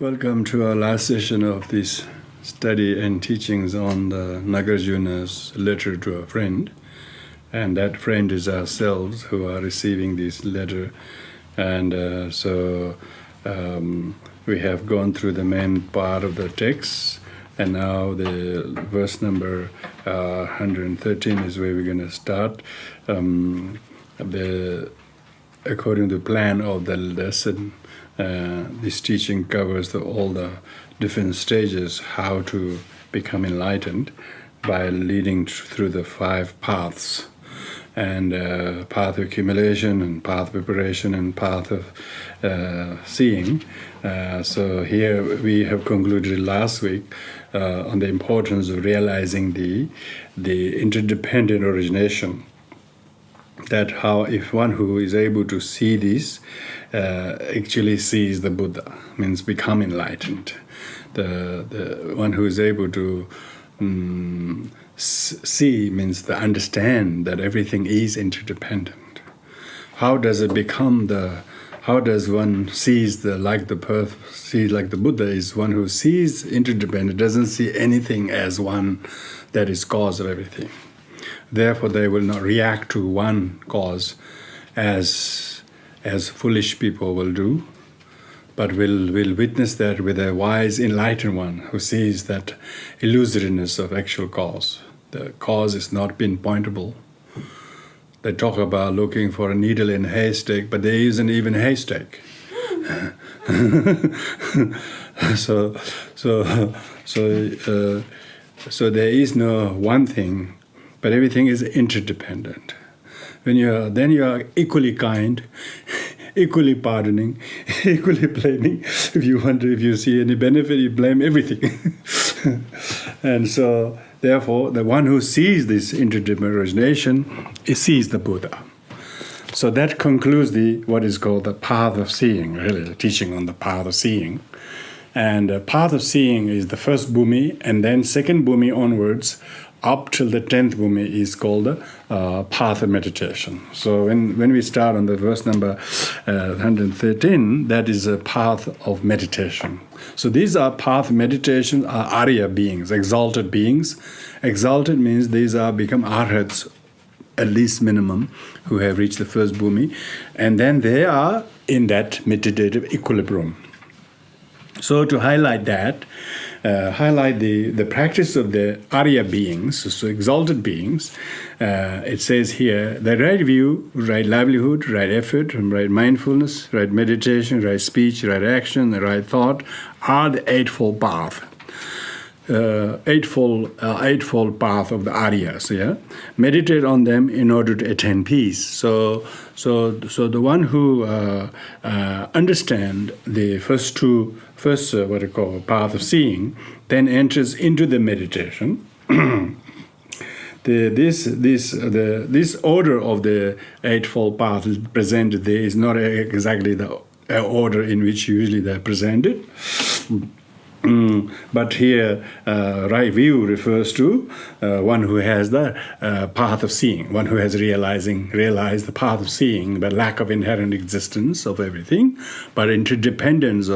Welcome to our last session of this study and teachings on the Nagarjuna's letter to a friend. And that friend is ourselves who are receiving this letter. And so we have gone through the main part of the text. And now the verse number 113 is where we're going to start. According to the plan of the lesson, this teaching covers all the different stages, how to become enlightened by leading through the 5 paths, and path of accumulation, and path of preparation, and path of seeing. So here we have concluded last week on the importance of realizing the interdependent origination. That how if one who is able to see this actually sees the Buddha, means become enlightened. The one who is able to see means to understand that everything is interdependent. How does it become how does one sees like the Buddha is one who sees interdependent, doesn't see anything as one that is cause of everything. Therefore, they will not react to one cause as foolish people will do, but will witness that with a wise, enlightened one who sees that illusoriness of actual cause. The cause is not pinpointable. They talk about looking for a needle in a haystack, but there isn't even a haystack. So there is no one thing. But everything is interdependent. Then you are equally kind, equally pardoning, equally blaming. If you see any benefit, you blame everything. And so, therefore, the one who sees this interdependent origination sees the Buddha. So that concludes what is called the path of seeing, really, the teaching on the path of seeing. And the path of seeing is the first bhumi, and then second bhumi onwards, up till the 10th bhumi is called the path of meditation. So when we start on the verse number 113, that is a path of meditation. So these are path of meditation, are Arya beings, exalted beings. Exalted means these are become arhats, at least minimum, who have reached the first bhumi. And then they are in that meditative equilibrium. So to highlight that, highlight the practice of the Arya beings, so exalted beings, it says here, the right view, right livelihood, right effort, right mindfulness, right meditation, right speech, right action, the right thought are the eightfold path. Eightfold path of the Aryas. Yeah, meditate on them in order to attain peace. So the one who understand the first what I call path of seeing, then enters into the meditation. This order of the eightfold path is presented there is not exactly the order in which usually they're presented. But here, right view refers to one who has the path of seeing, one who has realized the path of seeing, but lack of inherent existence of everything, but interdependent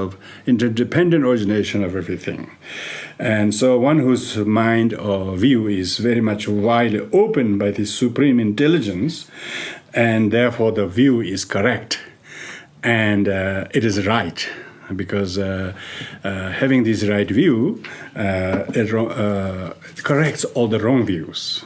origination of everything. And so one whose mind or view is very much widely opened by this supreme intelligence, and therefore the view is correct, and it is right. Because having this right view, it corrects all the wrong views.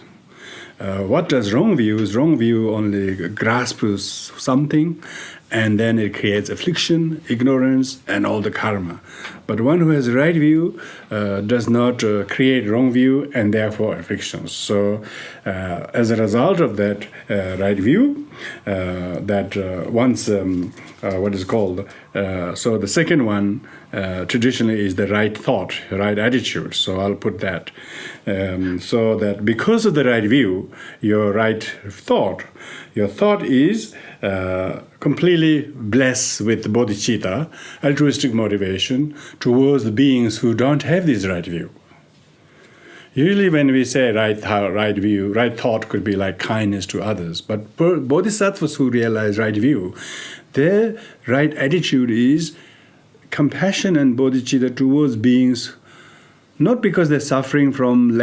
What does wrong view? Wrong view only grasps something, and then it creates affliction, ignorance, and all the karma. But one who has a right view does not create wrong view and therefore afflictions. So as a result of that right view, what is called, so the second one traditionally is the right thought, right attitude. So I'll put that. So that because of the right view, your thought is completely blessed with bodhicitta, altruistic motivation towards the beings who don't have this right view. Usually when we say right view, right thought could be like kindness to others. But bodhisattvas who realize right view, their right attitude is compassion and bodhicitta towards beings, not because they're suffering from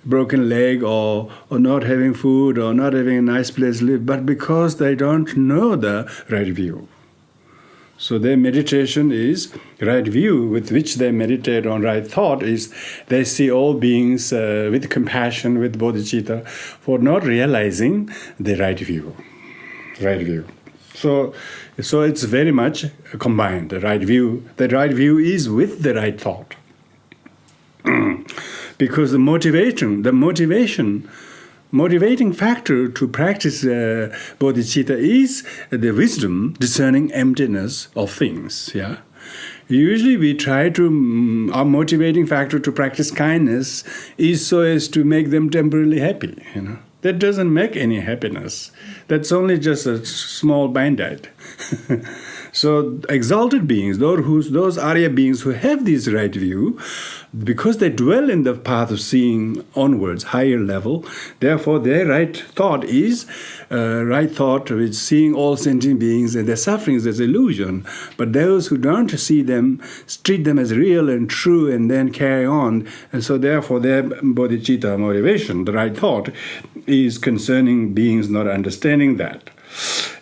broken leg, or not having food, or not having a nice place to live, but because they don't know the right view. So their meditation is, right view with which they meditate on right thought is, they see all beings with compassion, with bodhicitta, for not realizing the right view. Right view. So it's very much combined, the right view. The right view is with the right thought. Because the motivating factor to practice bodhicitta is the wisdom discerning emptiness of things. Yeah, usually we try to our motivating factor to practice kindness is so as to make them temporarily happy. That doesn't make any happiness. That's only just a small band-aid. So exalted beings, those Arya beings who have this right view, because they dwell in the path of seeing onwards, higher level, therefore their right thought is with seeing all sentient beings and their sufferings as illusion. But those who don't see them, treat them as real and true and then carry on. And so therefore their bodhicitta motivation, the right thought, is concerning beings not understanding that.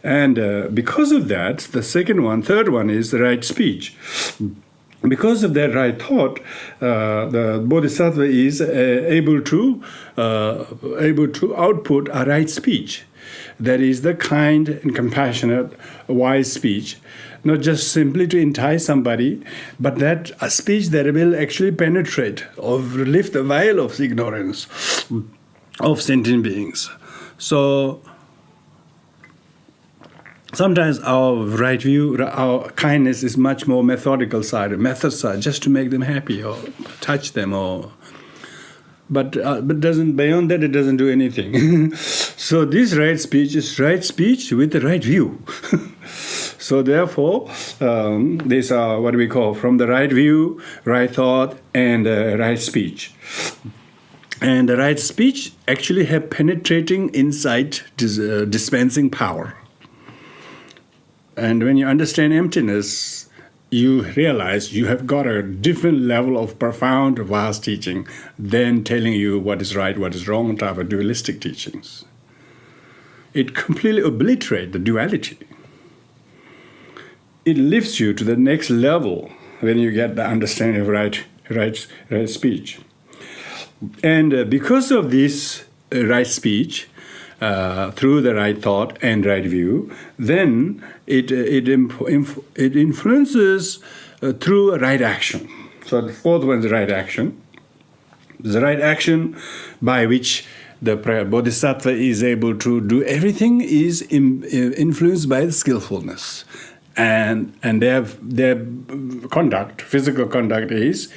And because of that, the third one is the right speech. Because of that right thought, the bodhisattva is able to output a right speech. That is the kind and compassionate, wise speech, not just simply to entice somebody, but that a speech that will actually penetrate or lift the veil of ignorance of sentient beings. So sometimes our right view, our kindness is much more method side, just to make them happy or touch them, but beyond that it doesn't do anything. So this right speech is right speech with the right view. So therefore, these are what we call from the right view, right thought, and right speech. And the right speech actually have penetrating insight, dispensing power. And when you understand emptiness, you realize you have got a different level of profound, vast teaching than telling you what is right, what is wrong, type of dualistic teachings. It completely obliterates the duality. It lifts you to the next level when you get the understanding of right speech. And because of this right speech, through the right thought and right view, then it influences through right action. So the fourth one is right action. The right action by which the bodhisattva is able to do everything is influenced by the skillfulness. And their conduct, physical conduct, is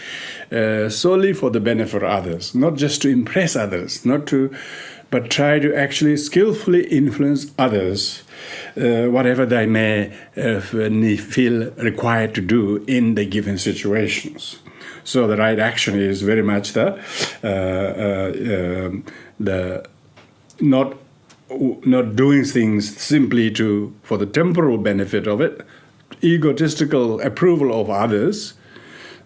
solely for the benefit of others, not just to impress others, but try to actually skillfully influence others, whatever they may feel required to do in the given situations. So the right action is very much the not doing things simply for the temporal benefit of it, egotistical approval of others.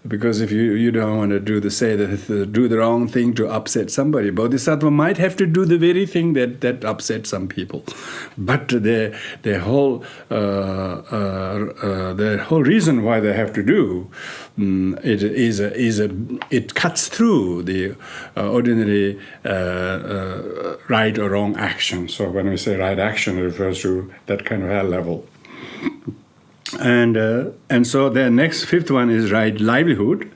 Because if you don't want to do the wrong thing to upset somebody, bodhisattva might have to do the very thing that upsets some people, but the whole reason why they have to do it cuts through the ordinary right or wrong action. So when we say right action, it refers to that kind of high level. And so the fifth one is right livelihood.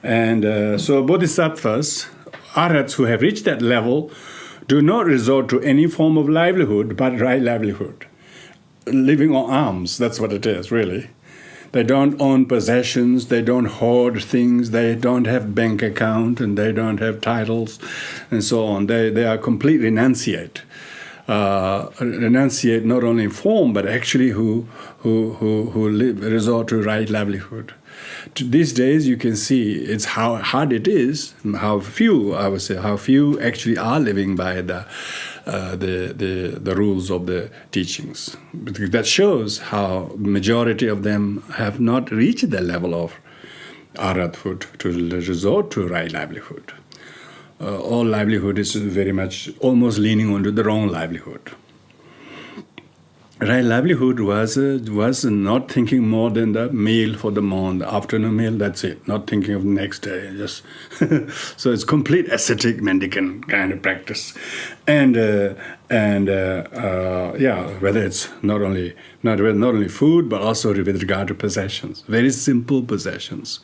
And so bodhisattvas, arhats who have reached that level, do not resort to any form of livelihood but right livelihood. Living on alms, that's what it is, really. They don't own possessions, they don't hoard things, they don't have bank account, and they don't have titles, and so on. They are complete renunciate. Renunciate not only in form, but actually who resort to right livelihood. These days, you can see it's how hard it is, how few actually are living by the the rules of the teachings. Because that shows how majority of them have not reached the level of arhathood to resort to right livelihood. All livelihood is very much almost leaning onto the wrong livelihood. Right livelihood was not thinking more than the meal for the morning, the afternoon meal, that's it. Not thinking of the next day. Just so it's complete ascetic mendicant kind of practice. And whether it's not only food, but also with regard to possessions. Very simple possessions.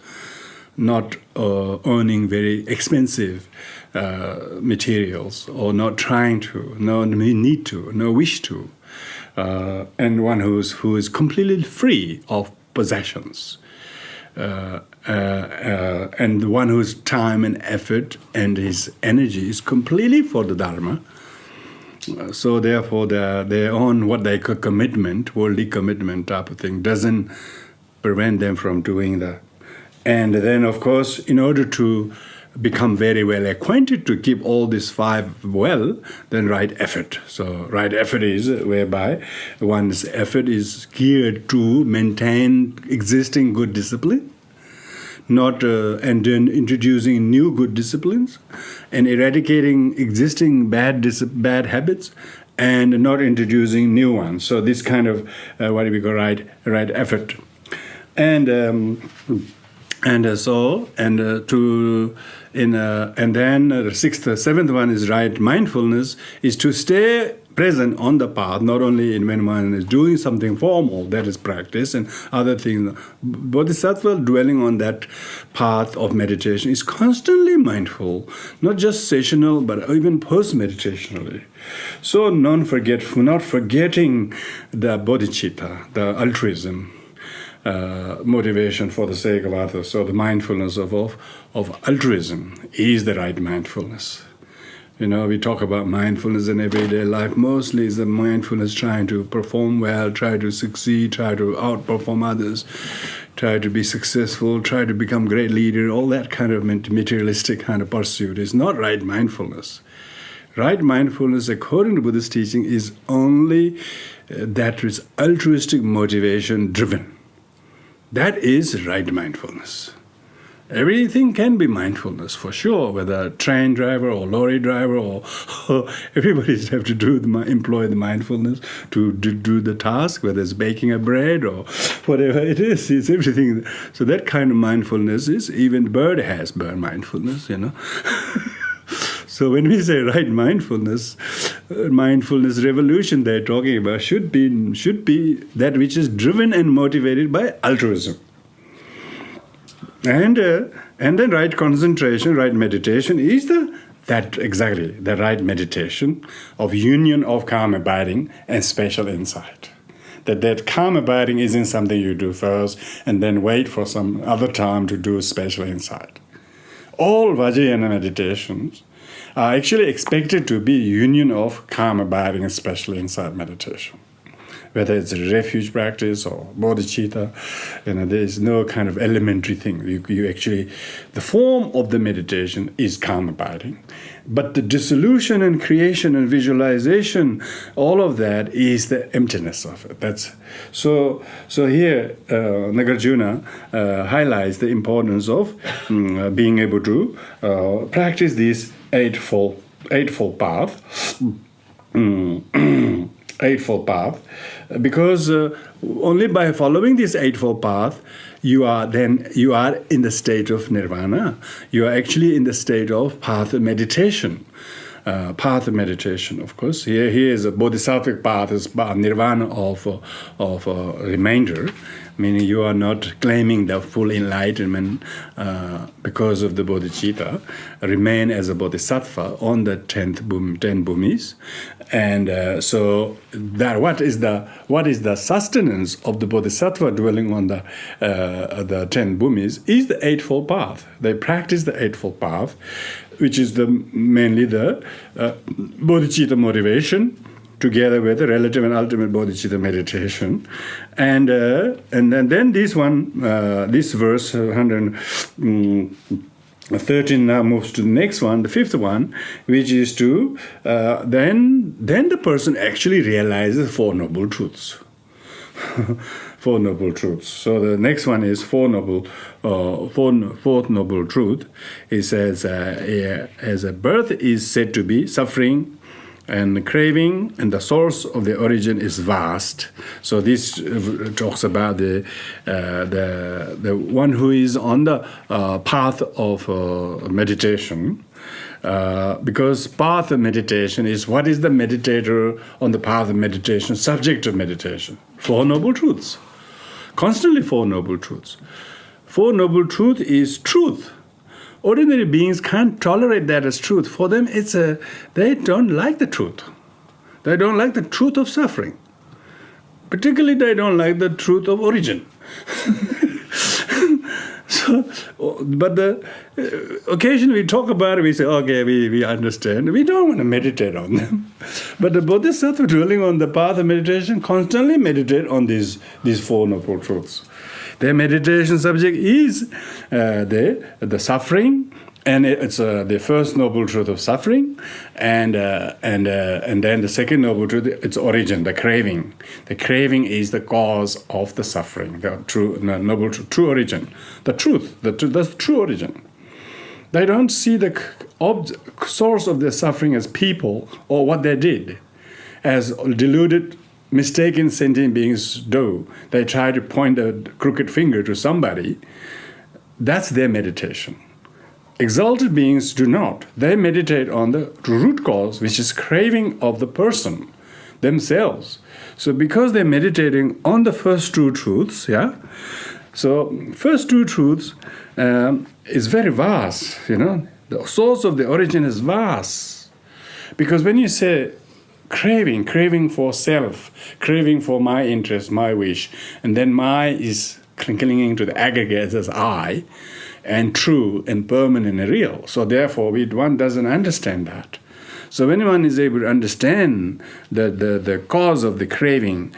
Not earning very expensive materials, or not trying to, no need to, no wish to. And one who is completely free of possessions, and the one whose time and effort and his energy is completely for the Dharma. So therefore, their own what they call commitment, worldly commitment type of thing, doesn't prevent them from doing that. And then, of course, in order to become very well acquainted to keep all these five well, then right effort. So right effort is whereby one's effort is geared to maintain existing good discipline, not and then introducing new good disciplines, and eradicating existing bad habits, and not introducing new ones. So this kind of what do we call right effort, and then the seventh one is right mindfulness, is to stay present on the path, not only when one is doing something formal, that is practice, and other things. Bodhisattva dwelling on that path of meditation is constantly mindful, not just sessional, but even post-meditationally. So not forgetting the bodhicitta, the altruism, motivation for the sake of others. So the mindfulness of altruism is the right mindfulness. You know, we talk about mindfulness in everyday life. Mostly is the mindfulness trying to perform well, try to succeed, try to outperform others, try to be successful, try to become great leader. All that kind of materialistic kind of pursuit is not right mindfulness. Right mindfulness, according to Buddhist teaching, is only that is altruistic motivation driven. That is right mindfulness. Everything can be mindfulness, for sure, whether a train driver or lorry driver or everybody have to employ the mindfulness to do the task, whether it's baking a bread or whatever it is. It's everything. So that kind of mindfulness is, even bird has bird mindfulness, you know. So when we say right mindfulness revolution they're talking about should be that which is driven and motivated by altruism. And then right concentration, right meditation is the right meditation of union of calm abiding and special insight. That calm abiding isn't something you do first and then wait for some other time to do special insight. All Vajrayana meditations are actually expected to be union of calm abiding and special insight meditation. Whether it's a refuge practice or bodhicitta, there is no kind of elementary thing. You actually, the form of the meditation is calm abiding, but the dissolution and creation and visualization, all of that is the emptiness of it. That's so here Nagarjuna highlights the importance of being able to practice this eightfold path. Eightfold path, because only by following this eightfold path, you are in the state of nirvana. You are actually in the state of path of meditation. Path of meditation, of course. Here is a bodhisattvic path, is nirvana of remainder, meaning you are not claiming the full enlightenment because of the bodhicitta. Remain as a bodhisattva on the 10 bhumis. And so that what is the sustenance of the bodhisattva dwelling on the 10 bhumis is the eightfold path. They practice the eightfold path, which is mainly the bodhicitta motivation, together with the relative and ultimate bodhicitta meditation, and then this verse 100. 13 now moves to the next one, the fifth one, which is to then the person actually realizes Four Noble Truths. Four Noble Truths. So the next one is fourth noble truth. It says, as a birth is said to be suffering and craving, and the source of the origin is vast. So this talks about the one who is on the path of meditation. Because path of meditation is what is the meditator on the path of meditation, subject of meditation? Four Noble Truths. Constantly Four Noble Truths. Four Noble Truth is truth. Ordinary beings can't tolerate that as truth. For them, they don't like the truth. They don't like the truth of suffering. Particularly, they don't like the truth of origin. But occasionally we talk about it, we say, okay, we understand. We don't want to meditate on them. But the Bodhisattva dwelling on the path of meditation constantly meditate on these Four Noble Truths. Their meditation subject is the suffering, and it's the first noble truth of suffering, and then the second noble truth, its origin, the craving. The craving is the cause of the suffering, the true origin, the truth. That's the true origin. They don't see the source of their suffering as people or what they did, as deluded, mistaken sentient beings do. They try to point a crooked finger to somebody. That's their meditation. Exalted beings do not. They meditate on the root cause, which is craving of the person themselves. So because they're meditating on the first two truths, so first two truths is very vast, The source of the origin is vast. Because when you say craving for self, craving for my interest, my wish, and then my is clinging to the aggregate as I, and true and permanent and real. So therefore, one doesn't understand that. So when one is able to understand the cause of the craving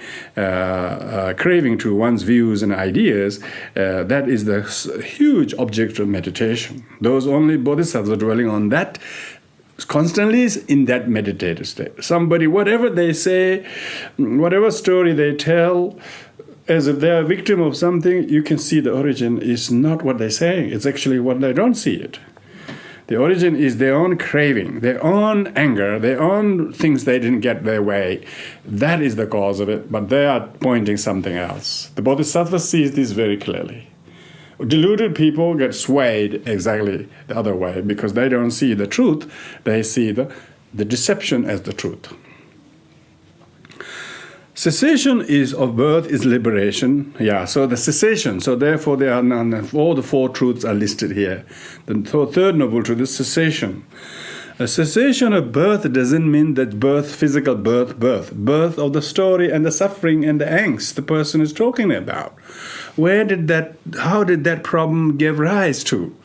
to one's views and ideas, that is the huge object of meditation. Those only bodhisattvas dwelling on that constantly is in that meditative state. Somebody, whatever they say, whatever story they tell, as if they are a victim of something, you can see the origin is not what they're saying. It's actually what they don't see it. The origin is their own craving, their own anger, their own things they didn't get their way. That is the cause of it, but they are pointing something else. The Bodhisattva sees this very clearly. Deluded people get swayed exactly the other way because they don't see the truth. They see the deception as the truth. Cessation of birth is liberation. So the cessation. So therefore, there are all the four truths are listed here. The third noble truth is cessation. A cessation of birth doesn't mean that birth, physical birth. Birth of the story and the suffering and the angst the person is talking about. How did that problem give rise to?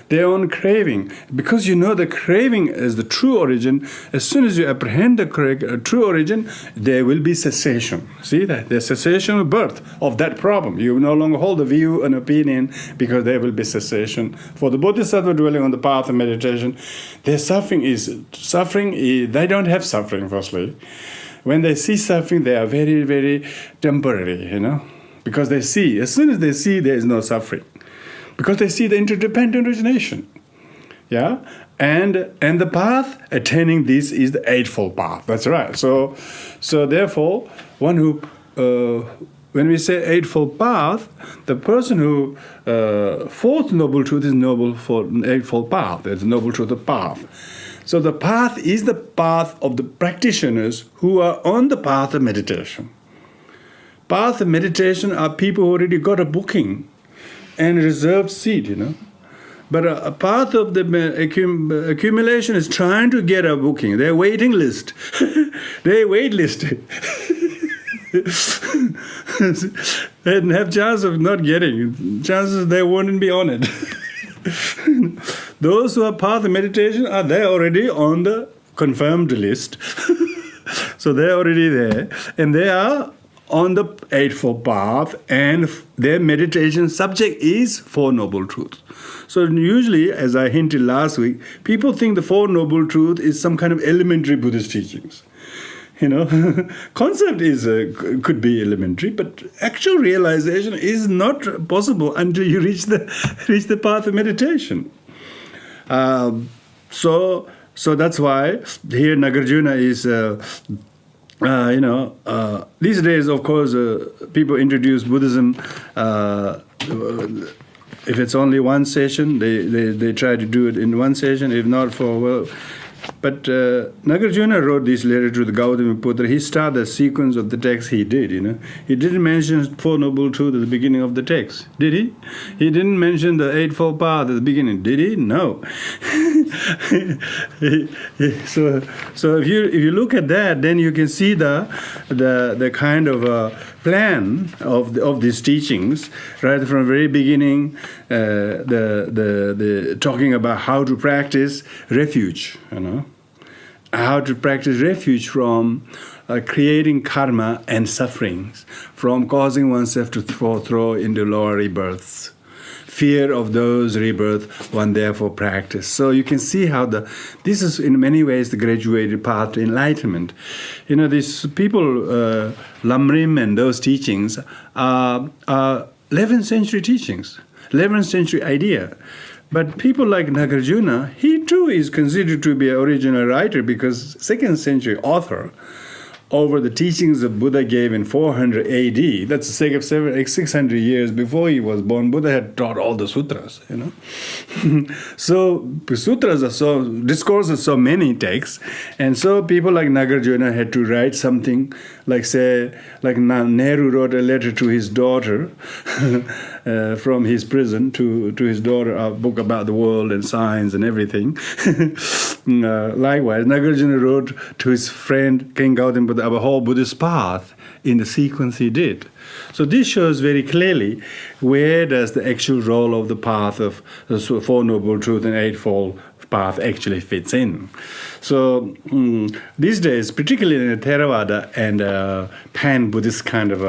Their own craving. Because the craving is the true origin, as soon as you apprehend the true origin, there will be cessation. See that? There's cessation of birth of that problem. You no longer hold a view, an opinion, because there will be cessation. For the Bodhisattva dwelling on the path of meditation, their suffering, they don't have suffering, firstly. When they see suffering, they are very, very temporary, because they see, as soon as they see, there is no suffering. Because they see the interdependent origination. And the path attaining this is the Eightfold Path. That's right. So therefore, one who, when we say Eightfold Path, the person who, fourth noble truth is noble for Eightfold Path. There's noble truth of path. So the path is the path of the practitioners who are on the path of meditation. Path of meditation are people who already got a booking and reserved seat, But a path of the accumulation is trying to get a booking. They're waiting list. They wait listed. They have chance of not getting. Chances they wouldn't be on it. Those who are path of meditation they're already on the confirmed list. So they're already there. And they are on the Eightfold Path, and their meditation subject is Four Noble Truths. So usually, as I hinted last week, people think the Four Noble Truths is some kind of elementary Buddhist teachings. Concept is could be elementary, but actual realization is not possible until you reach the path of meditation. So that's why here Nagarjuna is. These days, of course, people introduce Buddhism. If it's only one session, they try to do it in one session. If not but Nagarjuna wrote this letter to the Gautamiputra. He started the sequence of the text he did, He didn't mention Four Noble Truths at the beginning of the text, did he? He didn't mention the Eightfold Path at the beginning, did he? No. So if you look at that, then you can see the kind of plan of these teachings right from the very beginning. The talking about how to practice refuge, how to practice refuge from creating karma and sufferings, from causing oneself to throw into lower rebirths. Fear of those rebirths one therefore practice. So you can see how this is in many ways the graduated path to enlightenment. These people, Lamrim and those teachings are 11th century teachings, 11th century idea. But people like Nagarjuna, he too is considered to be an original writer because 2nd century author over the teachings of Buddha gave in 400 AD. That's the sake of 600 years before he was born. Buddha had taught all the sutras, So sutras are discourses so many texts, and so people like Nagarjuna had to write something like Nehru wrote a letter to his daughter from his prison to his daughter, a book about the world and science and everything. Likewise, Nagarjuna wrote to his friend King Gautamiputra about a whole Buddhist path in the sequence he did. So this shows very clearly where does the actual role of the path of the Four Noble Truths and Eightfold Path actually fits in. So these days, particularly in the Theravada and pan-Buddhist kind of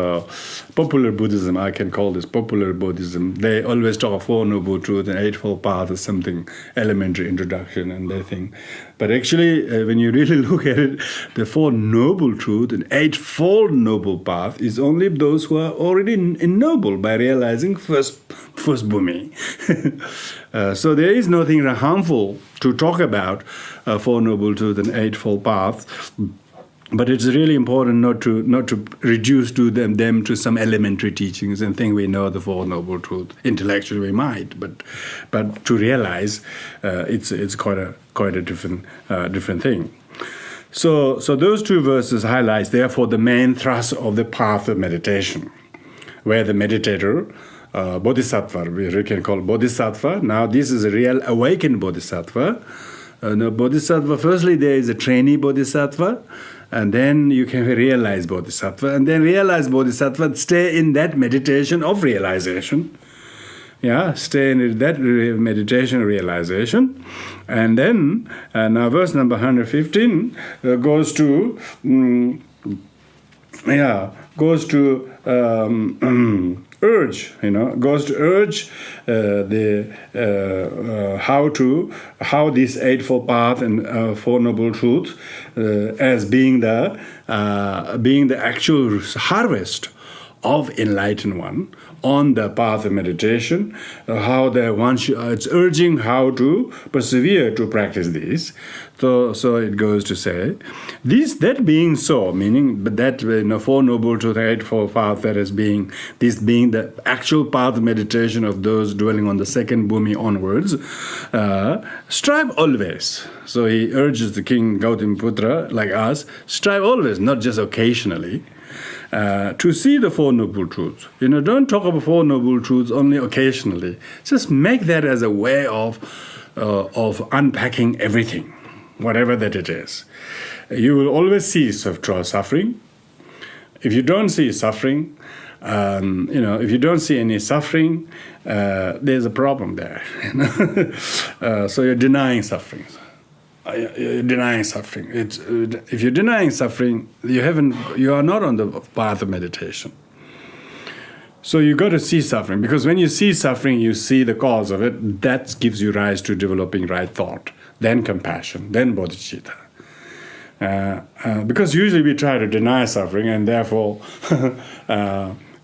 popular Buddhism, I can call this popular Buddhism, they always talk of Four Noble Truths and Eightfold Path as something elementary introduction, and they think. But actually, when you really look at it, the Four Noble Truths and Eightfold Noble Path is only those who are already ennobled by realizing first bhumi. So there is nothing harmful to talk about Four Noble Truths and Eightfold Path, but it's really important not to reduce them to some elementary teachings and think we know the Four Noble Truths. Intellectually we might, but to realize it's quite a different thing. So those two verses highlights therefore the main thrust of the path of meditation, where the meditator, bodhisattva, we can call bodhisattva. Now this is a real awakened bodhisattva. Bodhisattva, firstly there is a trainee bodhisattva, and then you can realize bodhisattva, and then realize bodhisattva, stay in that meditation of realization. Stay in that meditation realization. And then, now verse number 115 goes to urge, goes to urge how this Eightfold Path and Four Noble Truths as being the actual harvest of enlightened one on the path of meditation, it's urging how to persevere to practice this. So it goes to say, that being so, meaning that Four Noble Truths, Eightfold Path, this being the actual path of meditation of those dwelling on the second bhumi onwards, strive always. So he urges the king Gautamiputra, like us, strive always, not just occasionally, to see the Four Noble Truths. Don't talk about Four Noble Truths only occasionally. Just make that as a way of unpacking everything, whatever that it is. You will always see suffering. If you don't see suffering, if you don't see any suffering, there's a problem there. So you're denying sufferings. you're denying suffering. If you're denying suffering, you are not on the path of meditation. So you got to see suffering, because when you see suffering, you see the cause of it. That gives you rise to developing right thought, then compassion, then bodhicitta. Because usually we try to deny suffering, and therefore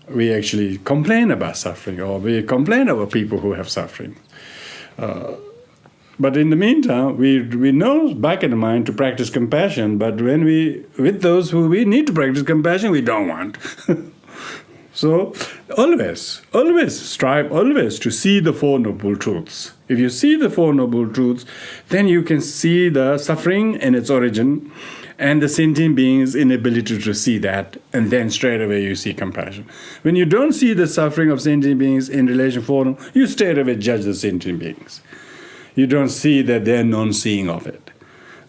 we actually complain about suffering, or we complain about people who have suffering. But in the meantime, we know back in the mind to practice compassion, but when with those who we need to practice compassion, we don't want. So always strive to see the Four Noble Truths. If you see the Four Noble Truths, then you can see the suffering and its origin, and the sentient being's inability to see that, and then straight away you see compassion. When you don't see the suffering of sentient beings in relation to them, you straight away judge the sentient beings. You don't see that they're non-seeing of it,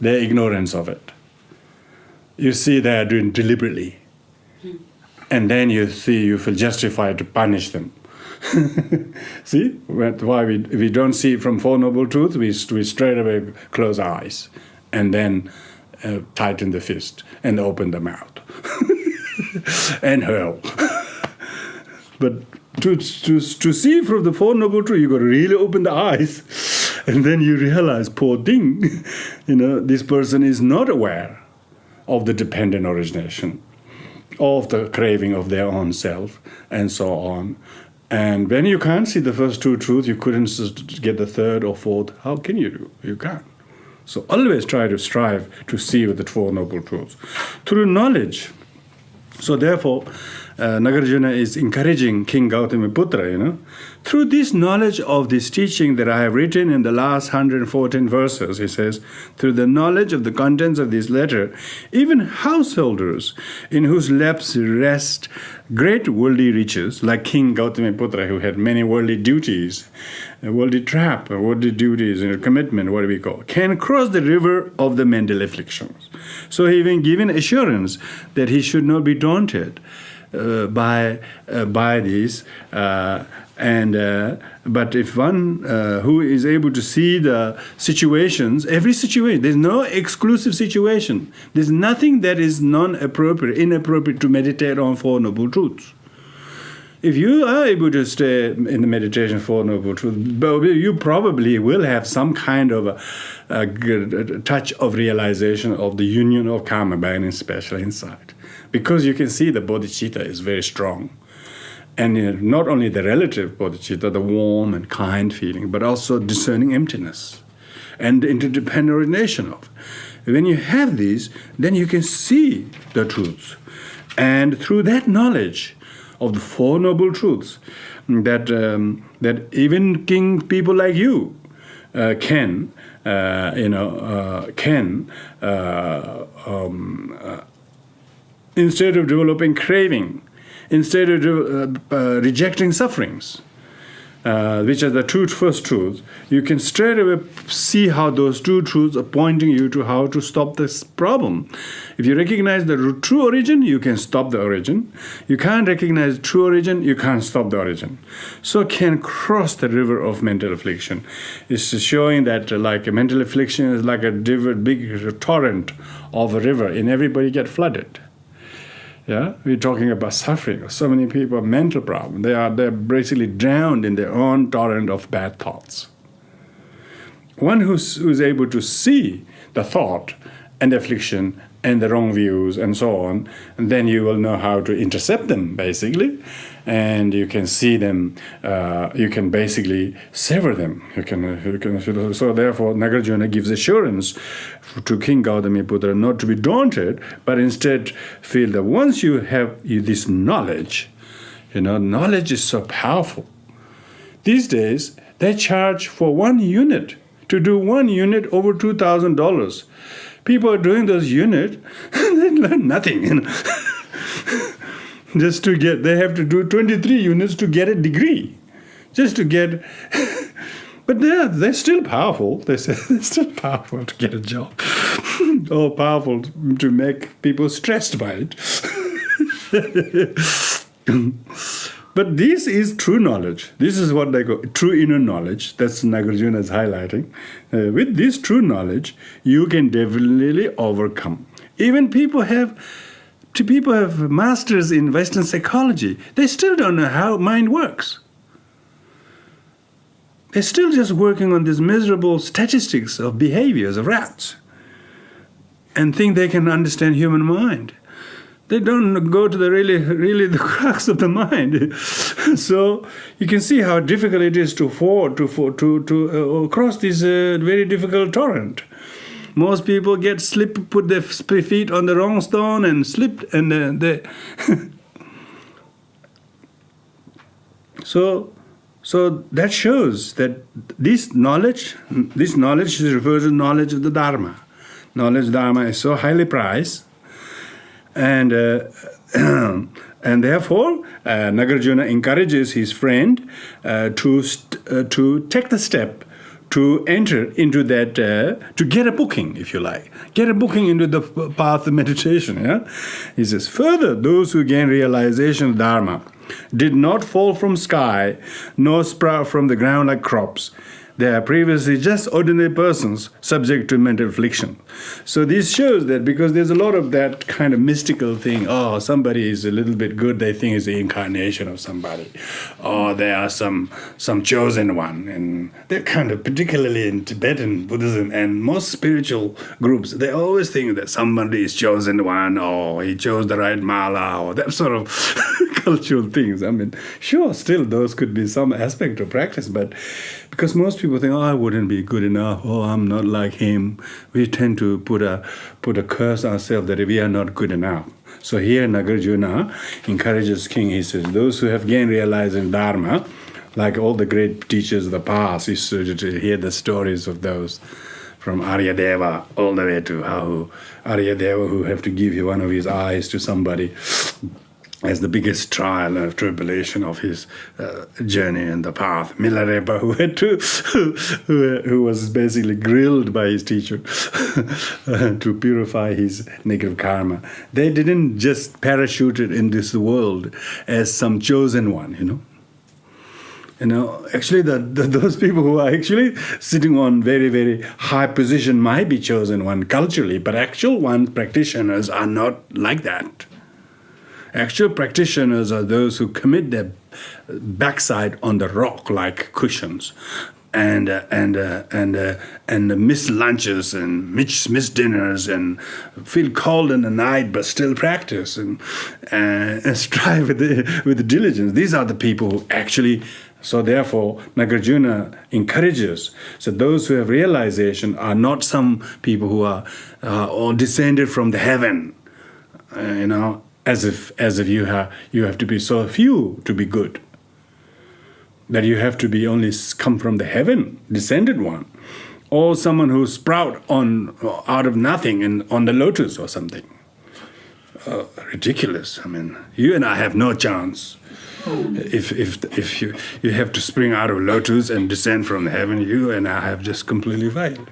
their ignorance of it. You see they are doing deliberately. And then you feel justified to punish them. See? Why we don't see from Four Noble Truths, we straight away close our eyes and then tighten the fist and open the mouth and hurl. But to see from the Four Noble Truths, you got to really open the eyes, and then you realize, poor thing, this person is not aware of the dependent origination, of the craving of their own self, and so on. And when you can't see the first two truths, you couldn't get the third or fourth. How can you do? You can't. So always try to strive to see with the Four Noble Truths through knowledge. So therefore, Nagarjuna is encouraging King Gautamiputra, through this knowledge of this teaching that I have written in the last 114 verses, he says, through the knowledge of the contents of this letter, even householders in whose laps rest great worldly riches, like King Gautamiputra, who had many worldly duties, worldly trap, worldly duties, commitment, what do we call, can cross the river of the mental afflictions. So he even given assurance that he should not be daunted by these, but if one who is able to see the situations, every situation, there's no exclusive situation. There's nothing that is inappropriate to meditate on Four Noble Truths. If you are able to stay in the meditation Four Noble Truths, you probably will have some kind of a touch of realization of the union of karma by an special insight. Because you can see the bodhicitta is very strong. And not only the relative bodhicitta, the warm and kind feeling, but also discerning emptiness and the interdependent origination of. When you have these, then you can see the truths. And through that knowledge of the Four Noble Truths, that even king people like you can instead of developing craving, instead of rejecting sufferings, which are the first truths, you can straight away see how those two truths are pointing you to how to stop this problem. If you recognize the true origin, you can stop the origin. You can't recognize true origin, you can't stop the origin. So can cross the river of mental affliction. It's showing that like a mental affliction is like a big torrent of a river, and everybody get flooded. Yeah, we're talking about suffering. So many people have mental problems. They're basically drowned in their own torrent of bad thoughts. One who's able to see the thought and the affliction and the wrong views and so on, and then you will know how to intercept them, basically, and you can see them. You can basically sever them. So therefore, Nagarjuna gives assurance to King Gautamiputra not to be daunted, but instead feel that once you have this knowledge, knowledge is so powerful. These days, they charge for 1 unit. To do 1 unit over $2,000. People are doing those units, they learn nothing. Just to get, they have to do 23 units to get a degree. Just to get, but they're still powerful. They're still powerful to get a job. Or powerful to make people stressed by it. But this is true knowledge. This is what they call true inner knowledge. That's Nagarjuna is highlighting. With this true knowledge, you can definitely overcome. Even people have masters in Western psychology. They still don't know how mind works. They're still just working on these miserable statistics of behaviors of rats and think they can understand human mind. They don't go to the really the crux of the mind. So you can see how difficult it is to cross this very difficult torrent. Most people put their feet on the wrong stone and slipped, and they. So that shows that this knowledge refers to knowledge of the Dharma. Knowledge of Dharma is so highly prized. And therefore, Nagarjuna encourages his friend to take the step to enter into that, to get a booking, if you like. Get a booking into the path of meditation. Yeah? He says, further, those who gain realization of Dharma did not fall from sky, nor sprout from the ground like crops. They are previously just ordinary persons subject to mental affliction. So this shows that because there's a lot of that kind of mystical thing, somebody is a little bit good, they think it's the incarnation of somebody. Or they are some chosen one. And they're kind of, particularly in Tibetan Buddhism and most spiritual groups, they always think that somebody is chosen one, or he chose the right mala, or that sort of cultural things. I mean, sure, still those could be some aspect of practice, but because most people think, I wouldn't be good enough, I'm not like him. We tend to put a curse on ourselves that we are not good enough. So here Nagarjuna encourages king, he says, those who have gained realizing Dharma, like all the great teachers of the past, you should hear the stories of those from Aryadeva all the way to how Aryadeva, who have to give one of his eyes to somebody, as the biggest trial and tribulation of his journey in the path. Milarepa, who was basically grilled by his teacher to purify his negative karma. They didn't just parachute it in this world as some chosen one, Actually, those people who are actually sitting on very, very high position might be chosen one culturally, but actual practitioners are not like that. Actual practitioners are those who commit their backside on the rock like cushions, and miss lunches and miss dinners and feel cold in the night but still practice and strive with diligence. These are the people who actually. So therefore, Nagarjuna encourages. So those who have realization are not some people who are all descended from the heaven, as if you have to be so few to be good, that you have to be only come from the heaven, descended one, or someone who sprout out of nothing and on the lotus or something. Ridiculous. I mean, you and I have no chance. If you have to spring out of lotus and descend from heaven, you and I have just completely failed.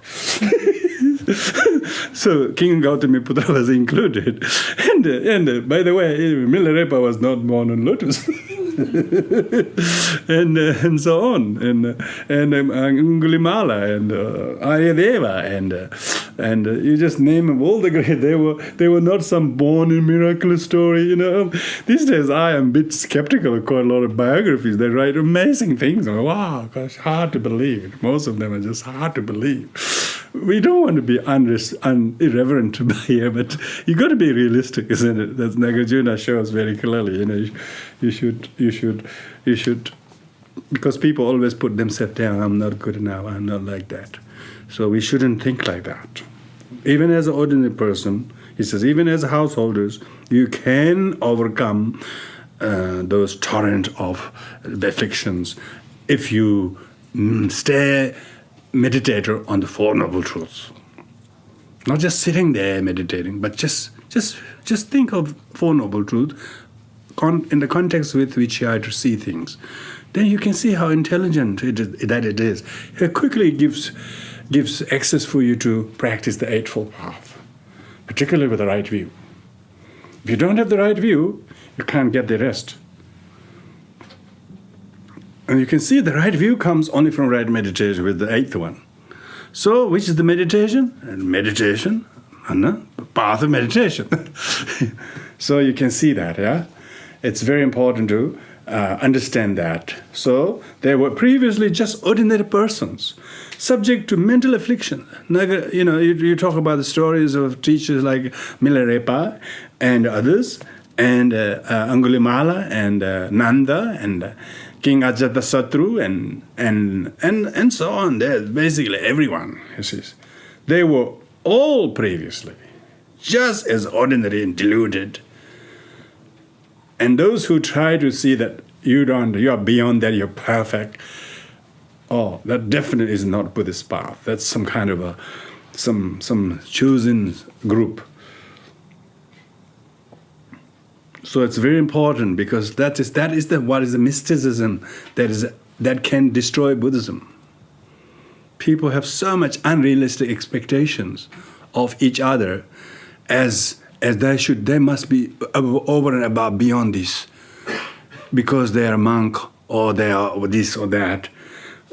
So King Gautamiputra was included, and by the way, Milarepa was not born on lotus, and so on, and Angulimala and Aryadeva and you just name them all the great. They were not some born in miraculous story. These days I am a bit skeptical of quite a lot of biographies. They write amazing things. Wow, gosh, hard to believe. Most of them are just hard to believe. We don't want to be irreverent here, but you got to be realistic, isn't it? That Nagarjuna shows very clearly. You should, because people always put themselves down. I'm not good enough. I'm not like that. So we shouldn't think like that. Even as an ordinary person, he says, even as householders, you can overcome those torrent of the afflictions if you stay meditator on the Four Noble Truths. Not just sitting there meditating, but just think of Four Noble Truths in the context with which you are to see things. Then you can see how intelligent it is. It quickly gives access for you to practice the Eightfold Path, particularly with the right view. If you don't have the right view, you can't get the rest. And you can see the right view comes only from right meditation with the eighth one. So, which is the meditation? And meditation, path of meditation. So you can see that, yeah? It's very important to understand that. So they were previously just ordinary persons, subject to mental affliction. You talk about the stories of teachers like Milarepa and others, and Angulimala and Nanda and King Ajatasattu and so on. There's basically everyone, you see. They were all previously just as ordinary and deluded. And those who try to see that you are beyond that, you're perfect, that definitely is not Buddhist path. That's some kind of some chosen group. So it's very important, because what is the mysticism that can destroy Buddhism. People have so much unrealistic expectations of each other, as they must be over and above, beyond this, because they are a monk or they are this or that.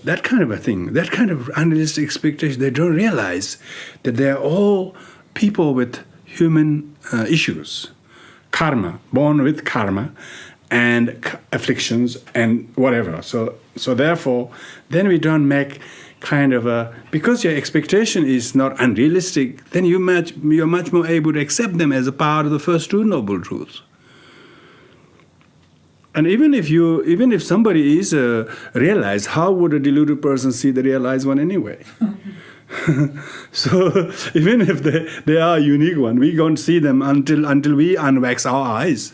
That kind of a thing, that kind of unrealistic expectation, they don't realize that they are all people with human issues, karma, born with karma and afflictions and whatever. So therefore, then we don't make kind of because your expectation is not unrealistic, then you're much more able to accept them as a part of the first two noble truths. And even if somebody is realized, how would a deluded person see the realized one anyway? So even if they are a unique one, we don't see them until we unwax our eyes.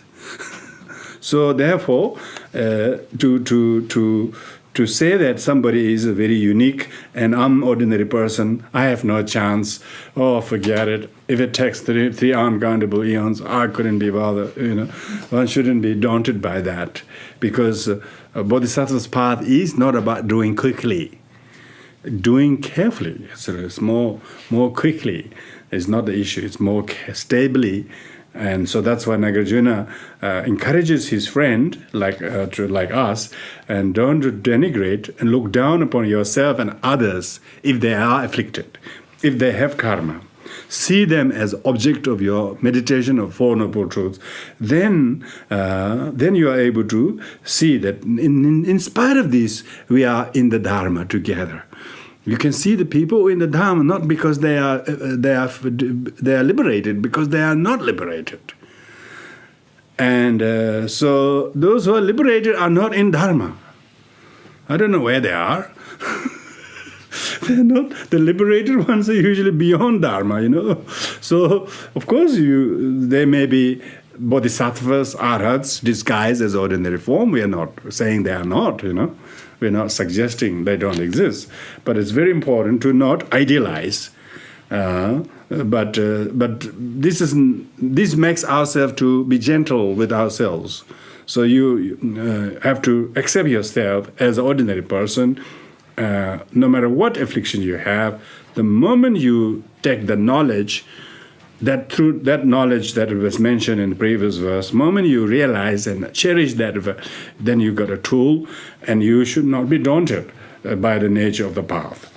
So therefore, to say that somebody is a very unique and I'm an ordinary person, I have no chance, forget it. If it takes three uncountable eons, I couldn't be bothered. One shouldn't be daunted by that, because Bodhisattva's path is not about doing quickly. Doing carefully, so it's more quickly is not the issue. It's more stably. And so that's why Nagarjuna encourages his friend, like us, and don't denigrate and look down upon yourself and others if they are afflicted, if they have karma. See them as object of your meditation of Four Noble Truths. Then you are able to see that in spite of this, we are in the Dharma together. You can see the people in the Dharma not because they are liberated, because they are not liberated. And so those who are liberated are not in Dharma. I don't know where they are. They're not. The liberated ones are usually beyond Dharma, So of course they may be bodhisattvas, arhats, disguised as ordinary form. We are not saying they are not, We're not suggesting they don't exist, but it's very important to not idealize. But this makes ourselves to be gentle with ourselves. So you have to accept yourself as an ordinary person, no matter what affliction you have. The moment you take the knowledge, that through that knowledge that was mentioned in the previous verse, moment you realize and cherish that, then you got a tool, and you should not be daunted by the nature of the path.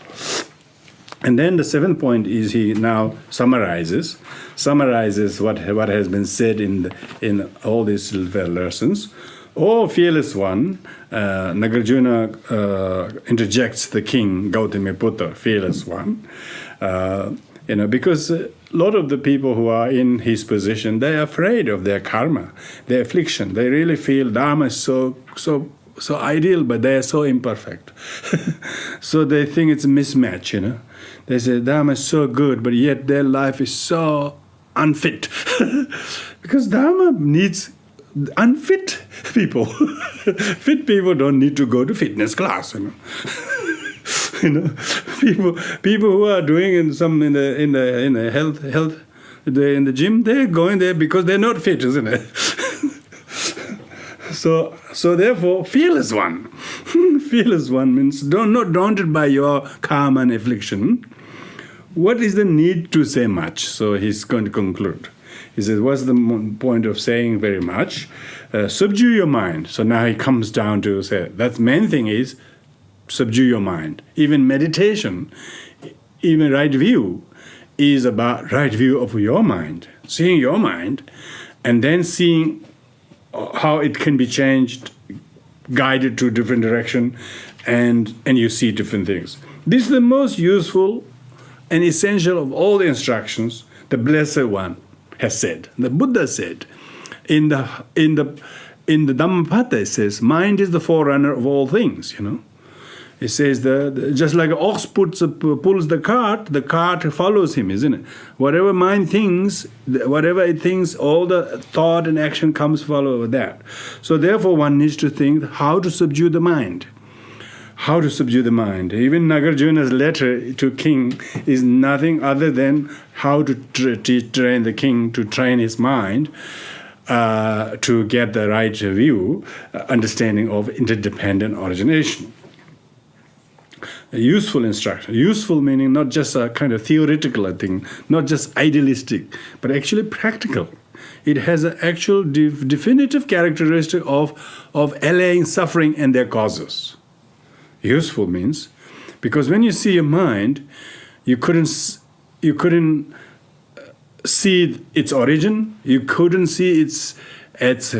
And then the seventh point is he now summarizes what has been said in all these lessons. Oh, fearless one, Nagarjuna interjects the king, Gautamiputra, fearless one, because a lot of the people who are in his position, they are afraid of their karma, their affliction. They really feel Dharma is so ideal, but they are so imperfect. So they think it's a mismatch, They say Dharma is so good, but yet their life is so unfit. Because Dharma needs unfit people. Fit people don't need to go to fitness class, People who are doing in the health in the gym, they're going there because they're not fit, isn't it? So therefore, fearless one. Fearless one means not daunted by your karma and affliction. What is the need to say much? So he's going to conclude. He says, what's the point of saying very much? subdue your mind. So now he comes down to say, that's main thing is subdue your mind. Even meditation, even right view, is about right view of your mind. Seeing your mind, and then seeing how it can be changed, guided to different direction, and you see different things. This is the most useful and essential of all the instructions the Blessed One has said. The Buddha said, in the Dhammapada it says, mind is the forerunner of all things, It says, just like an ox pulls the cart follows him, isn't it? Whatever mind thinks, whatever it thinks, all the thought and action comes follow that. So therefore one needs to think how to subdue the mind. How to subdue the mind. Even Nagarjuna's letter to king is nothing other than how to train the king to train his mind to get the right view, understanding of interdependent origination. A useful instruction. Useful meaning not just a kind of theoretical thing, not just idealistic, but actually practical. It has an actual definitive characteristic of allaying suffering and their causes. Useful means, because when you see your mind, you couldn't see its origin, you couldn't see its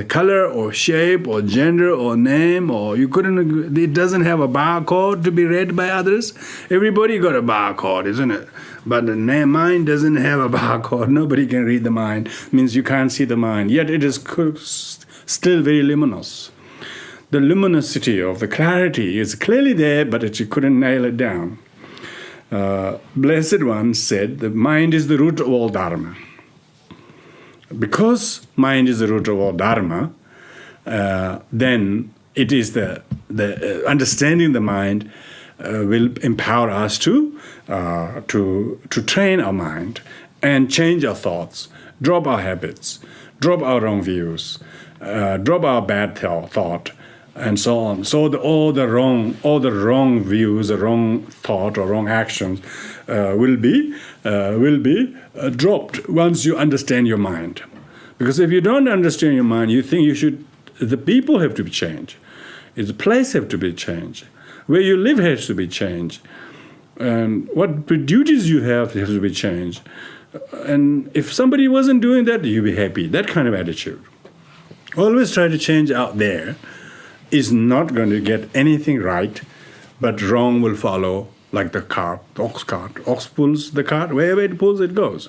color or shape or gender or name, or it doesn't have a barcode to be read by others. Everybody got a barcode, isn't it? But the mind doesn't have a barcode. Nobody can read the mind. Means you can't see the mind. Yet it is still very luminous. The luminosity of the clarity is clearly there, but you couldn't nail it down. Blessed One said, the mind is the root of all dharma. Because mind is the root of all dharma, then it is the understanding the mind will empower us to train our mind and change our thoughts, drop our habits, drop our wrong views, drop our bad thought, and so on. So all the wrong views, the wrong thought or wrong actions will be dropped once you understand your mind. Because if you don't understand your mind, you think the people have to be changed, the place have to be changed, where you live has to be changed, and what duties you have to be changed. And if somebody wasn't doing that, you'd be happy. That kind of attitude. Always try to change out there is not going to get anything right, but wrong will follow, like the cart, the ox cart. Ox pulls the cart, wherever it pulls, it goes.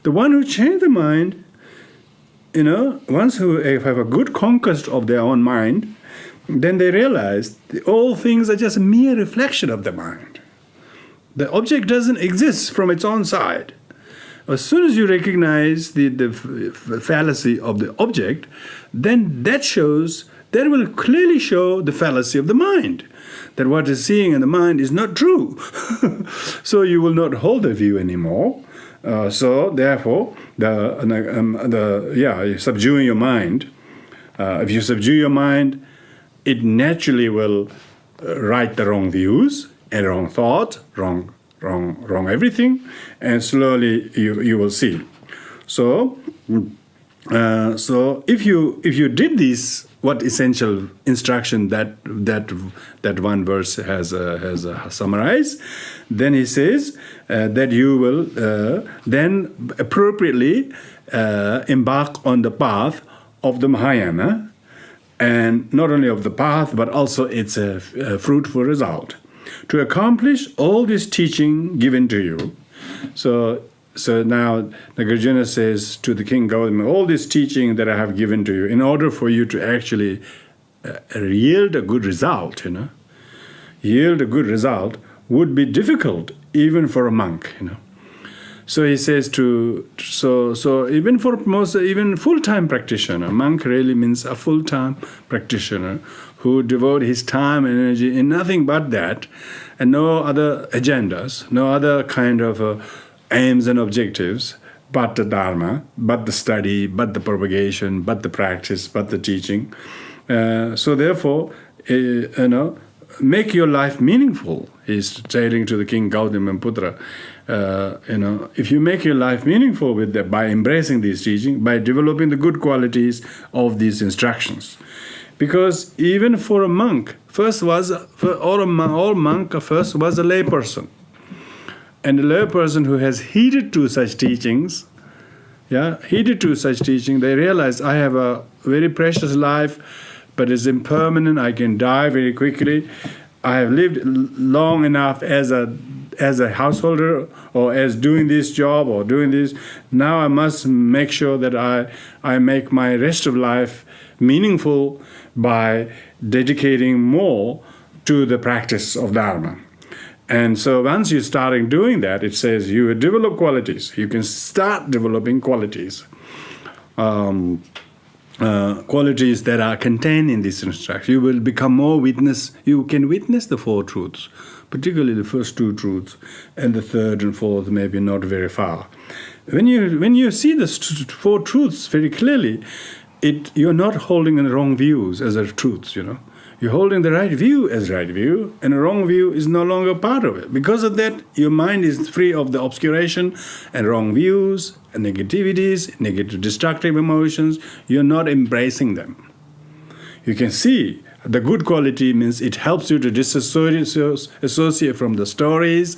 The one who changed the mind, once who have a good conquest of their own mind, then they realize all things are just a mere reflection of the mind. The object doesn't exist from its own side. As soon as you recognize the fallacy of the object, then that will clearly show the fallacy of the mind, that what is seeing in the mind is not true. So you will not hold the view anymore. So therefore, subduing your mind. If you subdue your mind, it naturally will right the wrong views and wrong thought, wrong everything, and slowly you will see. So if you did this, what essential instruction that one verse has summarized, then he says that you will then appropriately embark on the path of the Mahayana, and not only of the path, but also its fruitful result. To accomplish all this teaching given to you. So now Nagarjuna says to the king Gautama, all this teaching that I have given to you, in order for you to actually yield a good result, yield a good result would be difficult even for a monk, So he says so even for even full-time practitioner, monk really means a full-time practitioner who devote his time and energy in nothing but that, and no other agendas, no other kind of aims and objectives, but the Dharma, but the study, but the propagation, but the practice, but the teaching. So therefore, make your life meaningful. He's telling to the king Gautamiputra, if you make your life meaningful with that by embracing these teachings, by developing the good qualities of these instructions. Because even for a monk, all monk first was a layperson. And a layperson who has heeded to such teachings, they realize I have a very precious life, but it's impermanent, I can die very quickly. I have lived long enough as a householder or as doing this job or doing this. Now I must make sure that I make my rest of life meaningful by dedicating more to the practice of Dharma. And so once you're starting doing that, it says you develop qualities. You can start developing qualities. Qualities that are contained in this instruction. You will become more witness. You can witness the four truths, particularly the first two truths, and the third and fourth maybe not very far. When you see the four truths very clearly, you're not holding the wrong views as truths, You're holding the right view as right view, and a wrong view is no longer part of it. Because of that, your mind is free of the obscuration and wrong views and negativities, negative destructive emotions. You're not embracing them. You can see the good quality means it helps you to disassociate from the stories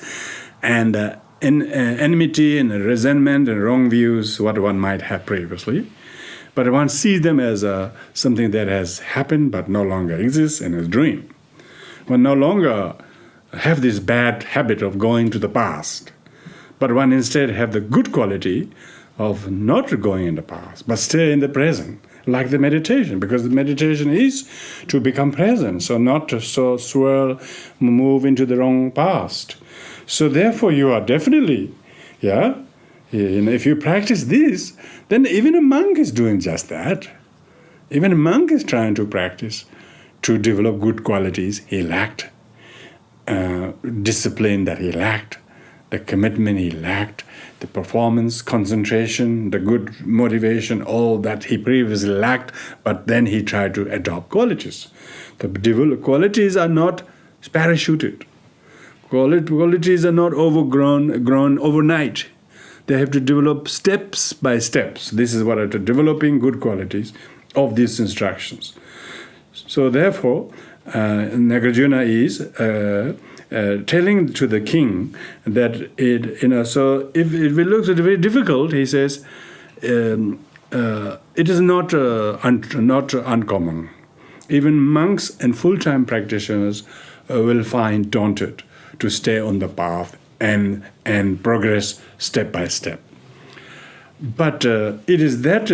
and enmity and resentment and wrong views, what one might have previously. But one sees them as something that has happened but no longer exists in a dream. One no longer have this bad habit of going to the past, but one instead have the good quality of not going in the past, but stay in the present, like the meditation, because the meditation is to become present, so not to move into the wrong past. So therefore you are definitely, if you practice this, then even a monk is doing just that. Even a monk is trying to practice to develop good qualities he lacked, discipline that he lacked, the commitment he lacked, the performance, concentration, the good motivation, all that he previously lacked, but then he tried to adopt qualities. The qualities are not parachuted. Qualities are not grown overnight. They have to develop steps by steps. This is what are developing good qualities of these instructions. So therefore, Nagarjuna is telling to the king that So if it looks very difficult, he says, it is not uncommon. Even monks and full-time practitioners will find daunted to stay on the path and progress step by step. But it is that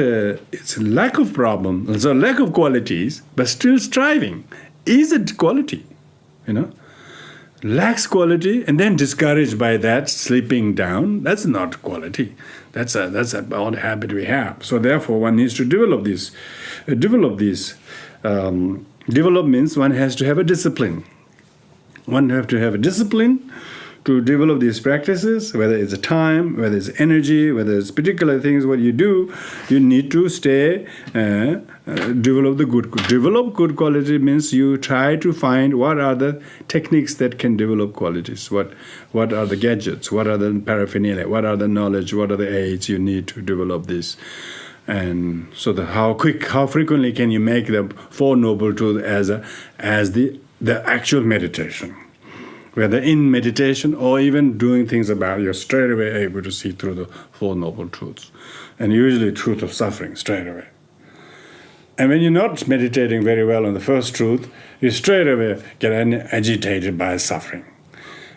it's a lack of problem, so lack of qualities, but still striving is a quality, Lacks quality and then discouraged by that, slipping down, that's not quality. That's a bad habit we have. So therefore one needs to develop these. Develop means one has to have a discipline. One has to have a discipline to develop these practices, whether it's a time, whether it's energy, whether it's particular things, what you do, you need to stay, develop good quality means you try to find what are the techniques that can develop qualities, what are the gadgets, what are the paraphernalia, what are the knowledge, what are the aids you need to develop this. And so how frequently can you make the Four Noble Truths as the actual meditation? Whether in meditation or even doing things about, you're straight away able to see through the Four Noble Truths. And usually truth of suffering, straight away. And when you're not meditating very well on the first truth, you straight away get agitated by suffering.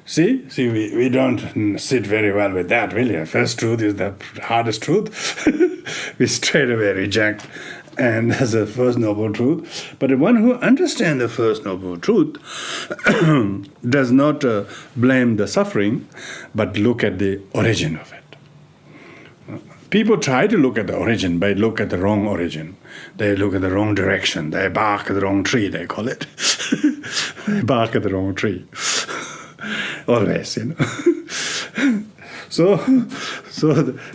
See, we don't sit very well with that, really. First truth is the hardest truth. We straight away reject. And that's the first noble truth. But the one who understands the first noble truth does not blame the suffering, but look at the origin of it. People try to look at the origin, but look at the wrong origin. They look at the wrong direction. They bark at the wrong tree, they call it. They bark at the wrong tree. Always, So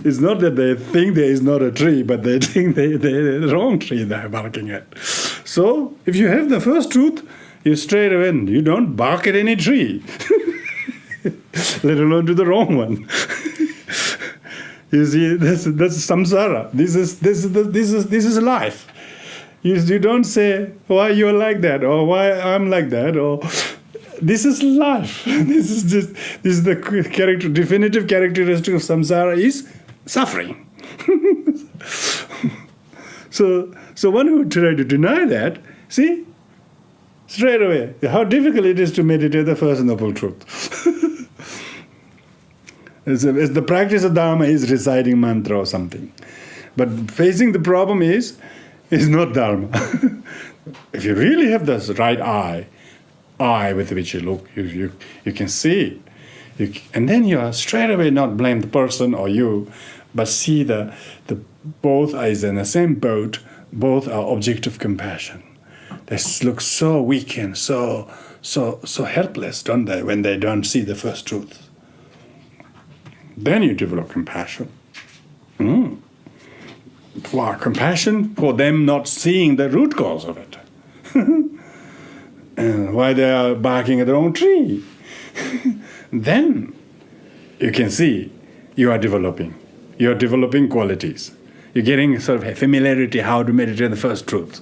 it's not that they think there is not a tree, but they think they're the wrong tree they're barking at. So if you have the first truth, you straight away, you don't bark at any tree. let alone to the wrong one. You see, that's samsara. This is life. You don't say why you're like that or why I'm like that, or this is life. This is the definitive characteristic of samsara is suffering. So one who try to deny that, see, straight away, how difficult it is to meditate the First Noble Truth. It's the practice of Dharma is reciting mantra or something. But facing the problem is not Dharma. If you really have this right eye with which you look, you can see. And then you are straight away not blame the person or you, but see the both eyes in the same boat, both are object of compassion. They look so weak and so helpless, don't they, when they don't see the first truth. Then you develop compassion. Compassion for them not seeing the root cause of it. And why they are barking at the wrong tree. Then you can see you are developing. You are developing qualities. You're getting sort of a familiarity how to meditate the first truth.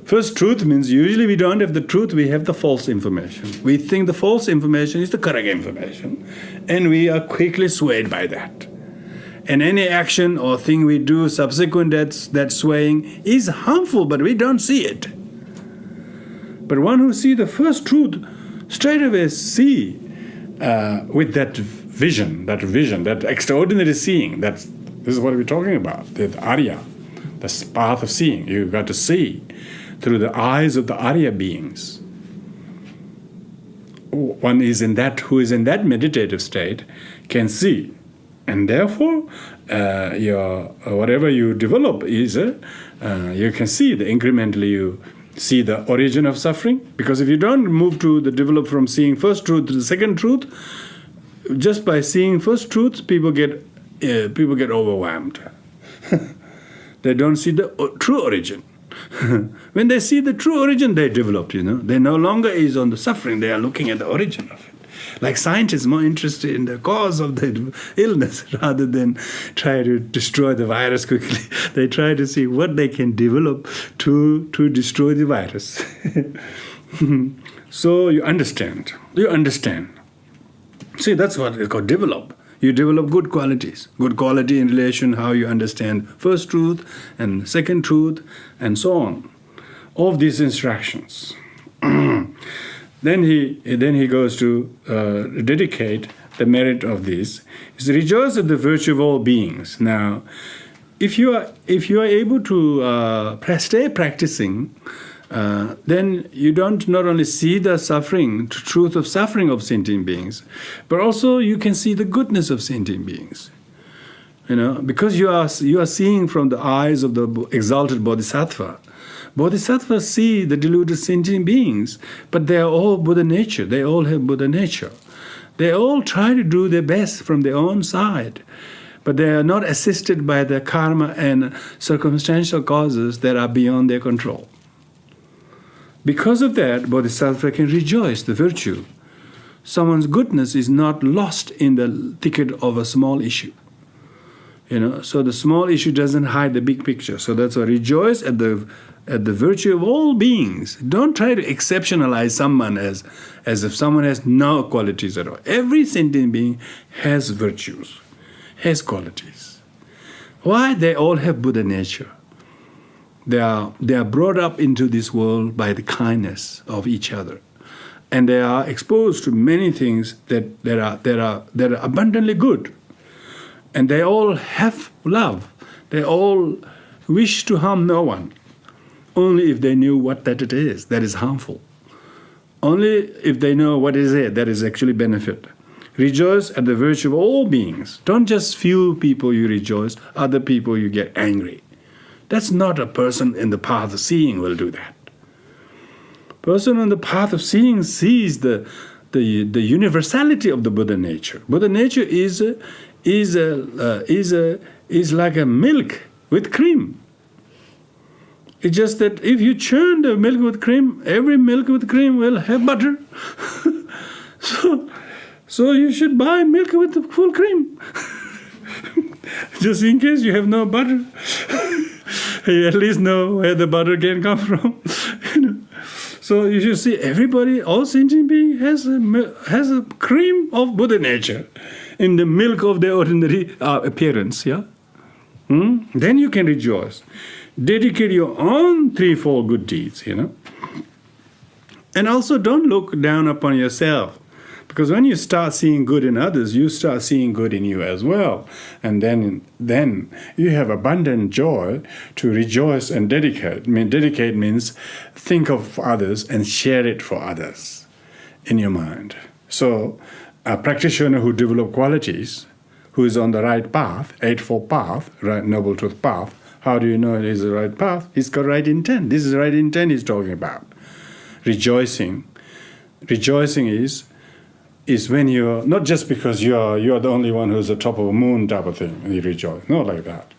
First truth means usually we don't have the truth, we have the false information. We think the false information is the correct information, and we are quickly swayed by that. And any action or thing we do subsequent that swaying is harmful, but we don't see it. But one who sees the first truth straight away see with that vision, that extraordinary seeing. This is what we're talking about, the Arya, the path of seeing. You've got to see through the eyes of the Arya beings. One is who is in that meditative state can see. And therefore, whatever you develop is, you can see incrementally you see the origin of suffering. Because if you don't move to develop from seeing first truth to the second truth, just by seeing first truth, people get overwhelmed. They don't see the true origin. When they see the true origin, they develop, They no longer is on the suffering, they are looking at the origin of it. Like scientists more interested in the cause of the illness rather than try to destroy the virus quickly. They try to see what they can develop to destroy the virus. So you understand. See, that's what it's called develop. You develop good qualities. Good quality in relation how you understand first truth and second truth and so on. All of these instructions. Then he goes to dedicate the merit of this. He says, rejoice at the virtue of all beings. Now, if you are able to stay practicing, then you don't not only see the suffering, the truth of suffering of sentient beings, but also you can see the goodness of sentient beings. Because you are seeing from the eyes of the exalted bodhisattva. Bodhisattvas see the deluded sentient beings, but they are all Buddha nature. They all have Buddha nature. They all try to do their best from their own side, but they are not assisted by the karma and circumstantial causes that are beyond their control. Because of that, Bodhisattva can rejoice the virtue. Someone's goodness is not lost in the thicket of a small issue. So the small issue doesn't hide the big picture. So that's why rejoice at the virtue of all beings. Don't try to exceptionalize someone as if someone has no qualities at all. Every sentient being has virtues, has qualities. Why? They all have Buddha nature. They are brought up into this world by the kindness of each other, and they are exposed to many things that are abundantly good, and they all have love. They all wish to harm no one, only if they knew what that it is that is harmful. Only if they know what is it that is actually benefit. Rejoice at the virtue of all beings. Don't just few people you rejoice, other people you get angry. That's not a person in the path of seeing will do that. Person on the path of seeing sees the universality of the Buddha nature. Buddha nature is like a milk with cream. It's just that if you churn the milk with cream, every milk with cream will have butter. So you should buy milk with the full cream. Just in case you have no butter. You at least know where the butter can come from. So you should see everybody, all sentient being has a cream of Buddha nature in the milk of their ordinary appearance. Yeah. Then you can rejoice. Dedicate your own threefold good deeds. And also don't look down upon yourself. Because when you start seeing good in others, you start seeing good in you as well. And then you have abundant joy to rejoice and dedicate. Dedicate means think of others and share it for others in your mind. So a practitioner who develops qualities, who is on the right path, Eightfold Path, right, Noble Truth Path, how do you know it is the right path? He's got right intent. This is the right intent he's talking about. Rejoicing. Rejoicing is when you're, not just because you're the only one who's the top of a moon type of thing, and you rejoice. Not like that.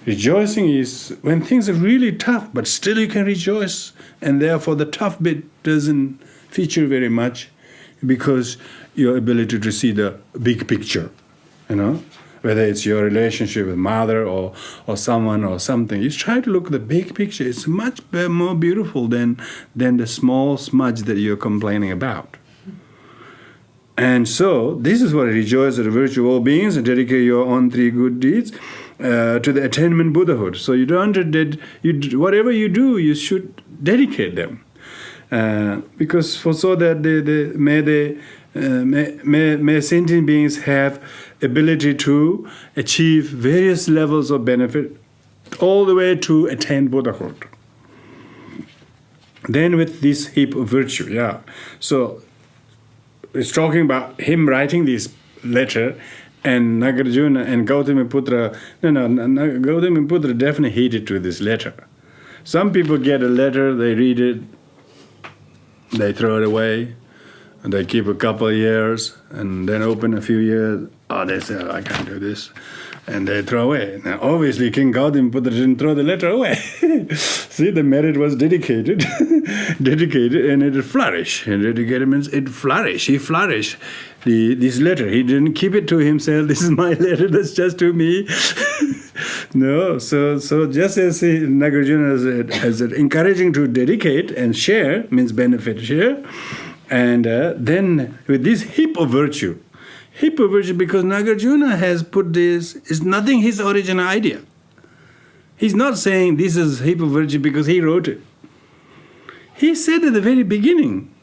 Rejoicing is when things are really tough, but still you can rejoice, and therefore the tough bit doesn't feature very much because your ability to see the big picture, whether it's your relationship with mother or someone or something. You try to look at the big picture. It's much more beautiful than the small smudge that you're complaining about. And so, this is what rejoice at the virtue of all beings and dedicate your own three good deeds to the attainment Buddhahood. So you don't whatever you do, you should dedicate them, because so that may sentient beings have ability to achieve various levels of benefit, all the way to attain Buddhahood. Then with this heap of virtue, So it's talking about him writing this letter, and Nagarjuna and Gautamiputra. Gautamiputra definitely heeded to this letter. Some people get a letter, they read it, they throw it away, and they keep a couple of years, and then open a few years. They say, I can't do this. And they throw away. Now, obviously, King Gautamiputra didn't throw the letter away. See, the merit was dedicated, and it flourished. And dedicated means it flourished. He flourished this letter. He didn't keep it to himself. This is my letter. That's just to me. No. So just as Nagarjuna has encouraging to dedicate and share means benefit share, and then with this heap of virtue. Because Nagarjuna has put this, it's nothing his original idea. He's not saying this is heap of virtue because he wrote it. He said at the very beginning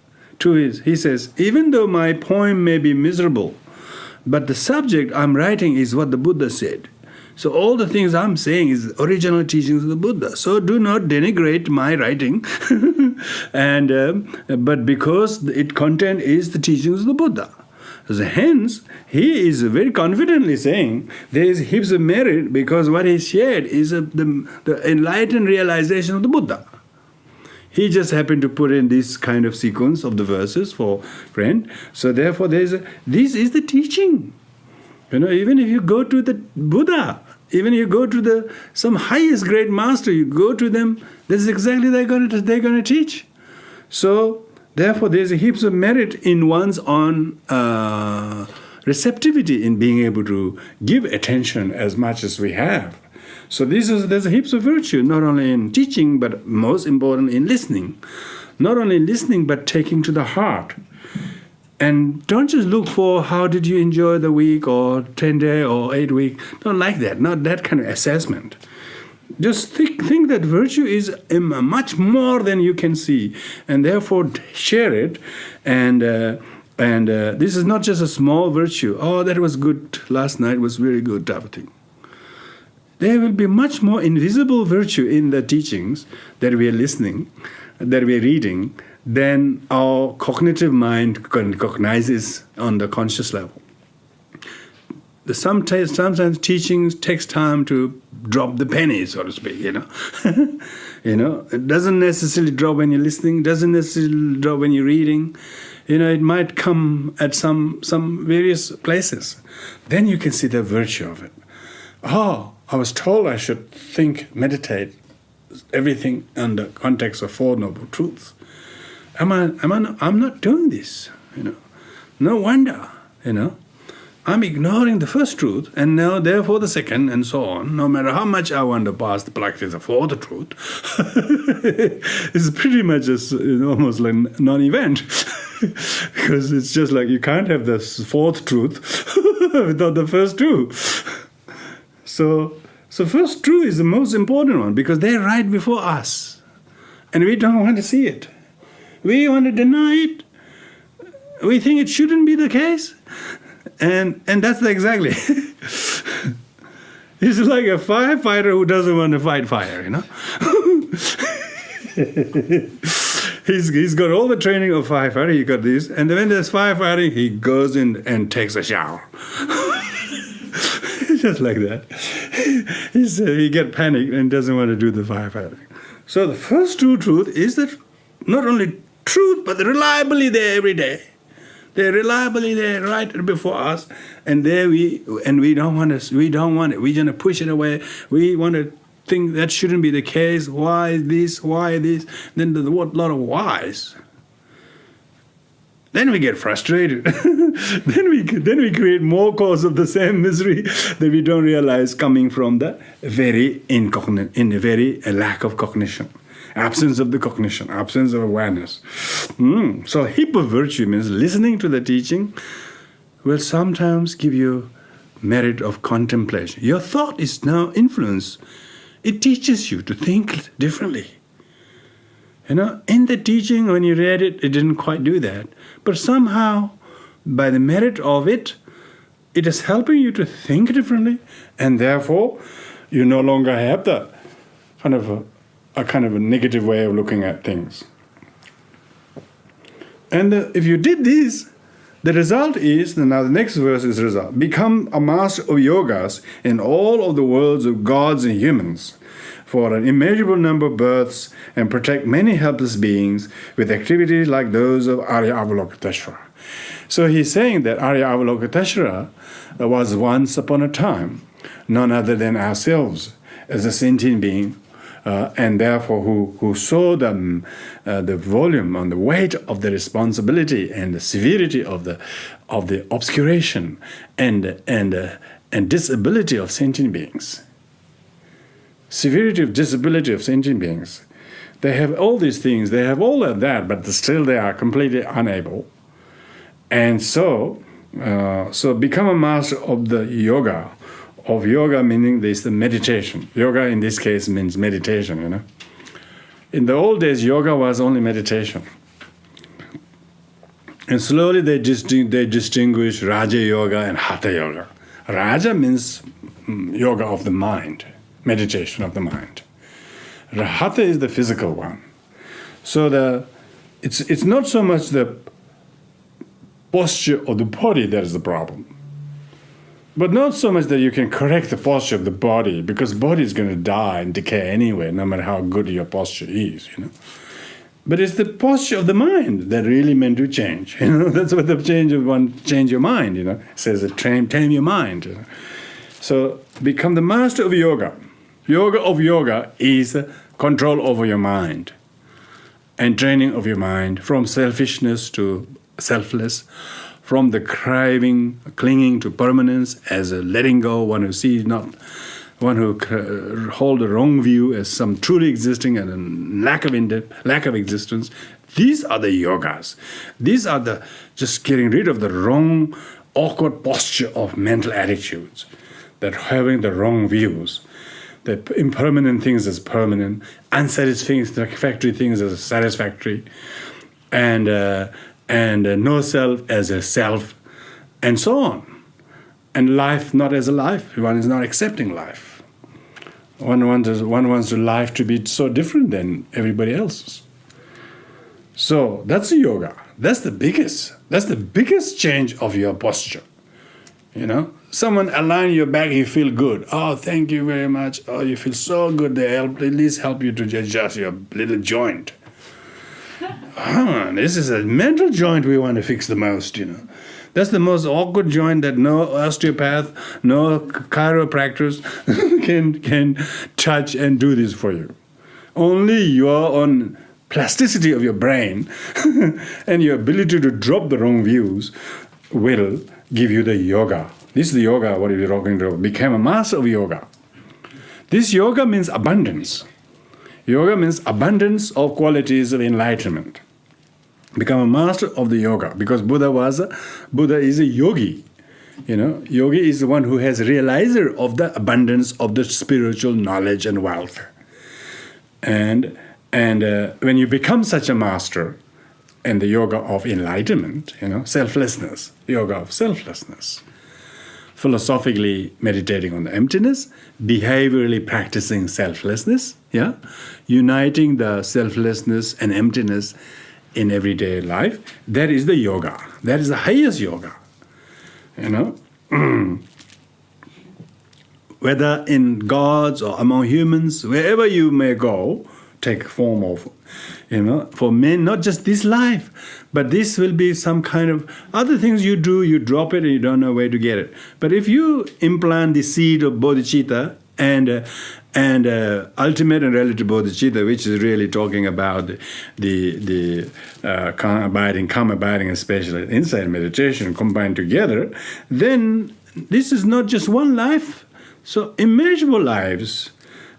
he says, even though my poem may be miserable, but the subject I'm writing is what the Buddha said. So all the things I'm saying is original teachings of the Buddha. So do not denigrate my writing, but because its content is the teachings of the Buddha. So hence, he is very confidently saying there is heaps of merit because what he shared is the enlightened realization of the Buddha. He just happened to put in this kind of sequence of the verses for friend. So therefore, this is the teaching. Even if you go to the Buddha, even if you go to some highest great master, you go to them, this is exactly they're going to teach. So therefore, there's heaps of merit in one's own receptivity in being able to give attention as much as we have. So there's heaps of virtue, not only in teaching, but most important in listening. Not only listening, but taking to the heart. And don't just look for how did you enjoy the week or 10 day or 8 week. Don't like that, not that kind of assessment. Just think that virtue is much more than you can see, and therefore share it. And this is not just a small virtue. Oh, that was good last night, was very good type of thing. There will be much more invisible virtue in the teachings that we are listening, that we are reading, than our cognitive mind recognizes on the conscious level. Sometimes teachings takes time to drop the penny, so to speak, It doesn't necessarily drop when you're listening, doesn't necessarily drop when you're reading. It might come at some various places. Then you can see the virtue of it. Oh, I was told I should meditate everything in the context of Four Noble Truths. I'm not doing this, No wonder. I'm ignoring the first truth, and now therefore the second, and so on. No matter how much I want to pass the practice of the truth, it's pretty much almost like non-event. Because it's just like you can't have the fourth truth without the first two. So first truth is the most important one, because they're right before us. And we don't want to see it. We want to deny it. We think it shouldn't be the case. And that's exactly. It's like a firefighter who doesn't want to fight fire, He's got all the training of firefighter, he got this, and when there's firefighting, he goes in and takes a shower. Just like that. He gets panicked and doesn't want to do the firefighting. So the first true truth is that not only truth, but reliably there every day. They're reliably there right before us, and we don't want it. We want to push it away. We want to think that shouldn't be the case. Why this? Why this? Then there's a lot of whys. Then we get frustrated. then we create more cause of the same misery that we don't realize coming from the very lack of cognition. Absence of the cognition, absence of awareness. So heap of virtue means listening to the teaching will sometimes give you merit of contemplation. Your thought is now influence. It teaches you to think differently. In the teaching, when you read it, it didn't quite do that. But somehow, by the merit of it, it is helping you to think differently, and therefore, you no longer have the kind of a negative way of looking at things. And if you did this, the result is, now the next verse is the result. Become a master of yogas in all of the worlds of gods and humans, for an immeasurable number of births, and protect many helpless beings with activities like those of Arya Avalokiteshvara. So he's saying that Arya Avalokiteshvara was once upon a time none other than ourselves as a sentient being, and therefore who saw the volume and the weight of the responsibility and the severity of the obscuration and disability of sentient beings. Severity of disability of sentient beings. They have all these things, they have all of that, but still they are completely unable. And so become a master of the yoga. Of yoga meaning this the meditation. Yoga in this case means meditation, In the old days, yoga was only meditation. And slowly they distinguish Raja Yoga and Hatha Yoga. Raja means yoga of the mind, meditation of the mind. Hatha is the physical one. So it's not so much the posture of the body that is the problem. But not so much that you can correct the posture of the body, because body is going to die and decay anyway, no matter how good your posture is, But it's the posture of the mind that really meant to change, That's what the change your mind, It says tame your mind, So become the master of yoga. Yoga of yoga is control over your mind and training of your mind from selfishness to selfless, from the craving, clinging to permanence as a letting go, one who sees not, one who hold a wrong view as some truly existing and a lack of existence. These are the yogas. These are the just getting rid of the wrong, awkward posture of mental attitudes, that having the wrong views, that impermanent things as permanent, unsatisfactory things as satisfactory, and no self as a self, and so on. And life not as a life. One is not accepting life. One wants life to be so different than everybody else's. So that's the yoga. That's the biggest change of your posture. Someone align your back, you feel good. Oh, thank you very much. Oh, you feel so good. They at least help you to adjust your little joint. This is a mental joint we want to fix the most, That's the most awkward joint that no osteopath, no chiropractors can touch and do this for you. Only your own plasticity of your brain and your ability to drop the wrong views will give you the yoga. This is the yoga, what you're talking about. Become a master of yoga. This yoga means abundance. Yoga means abundance of qualities of enlightenment. Become a master of the yoga, because Buddha is a yogi. Yogi is the one who has realizer of the abundance of the spiritual knowledge and wealth. And when you become such a master in the yoga of enlightenment, selflessness, yoga of selflessness, philosophically meditating on the emptiness, behaviorally practicing selflessness, uniting the selflessness and emptiness in everyday life, that is the yoga. That is the highest yoga. Whether in gods or among humans, wherever you may go, take form of, for men, not just this life, but this will be some kind of other things you do, you drop it and you don't know where to get it. But if you implant the seed of bodhicitta and ultimate and relative bodhicitta, which is really talking about the calm abiding, especially inside meditation, combined together, then this is not just one life. So immeasurable lives,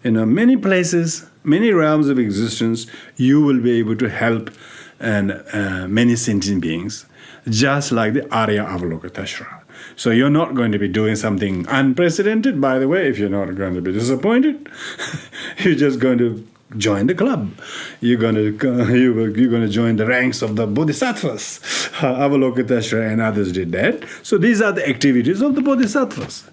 many places, many realms of existence, you will be able to help and many sentient beings, just like the Arya Avalokiteshvara. So you're not going to be doing something unprecedented, by the way, if you're not going to be disappointed. You're just going to join the club. You're going to join the ranks of the Bodhisattvas. Avalokiteshvara and others did that. So these are the activities of the Bodhisattvas.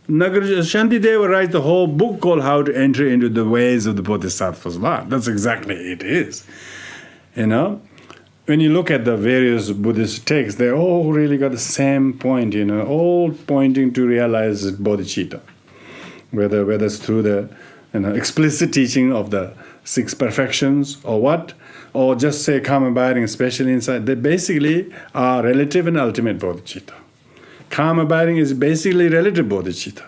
Nagarjuna Shantideva writes the whole book called How to Enter into the Ways of the Bodhisattva's Life. That's exactly it is. When you look at the various Buddhist texts, they all really got the same point, all pointing to realize bodhicitta. Whether it's through the explicit teaching of the 6 perfections or what, or just say calm abiding, especially inside, they basically are relative and ultimate bodhicitta. Calm abiding is basically relative bodhicitta.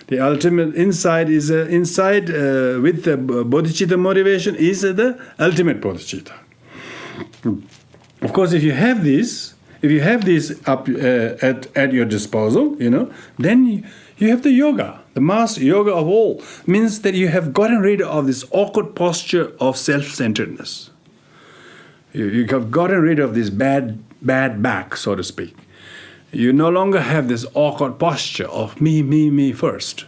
The ultimate insight is insight with the bodhicitta motivation is the ultimate bodhicitta. Of course, if you have this up at your disposal, then you have the yoga, the master yoga of all. Means that you have gotten rid of this awkward posture of self-centeredness. You have gotten rid of this bad back, so to speak. You no longer have this awkward posture of me first.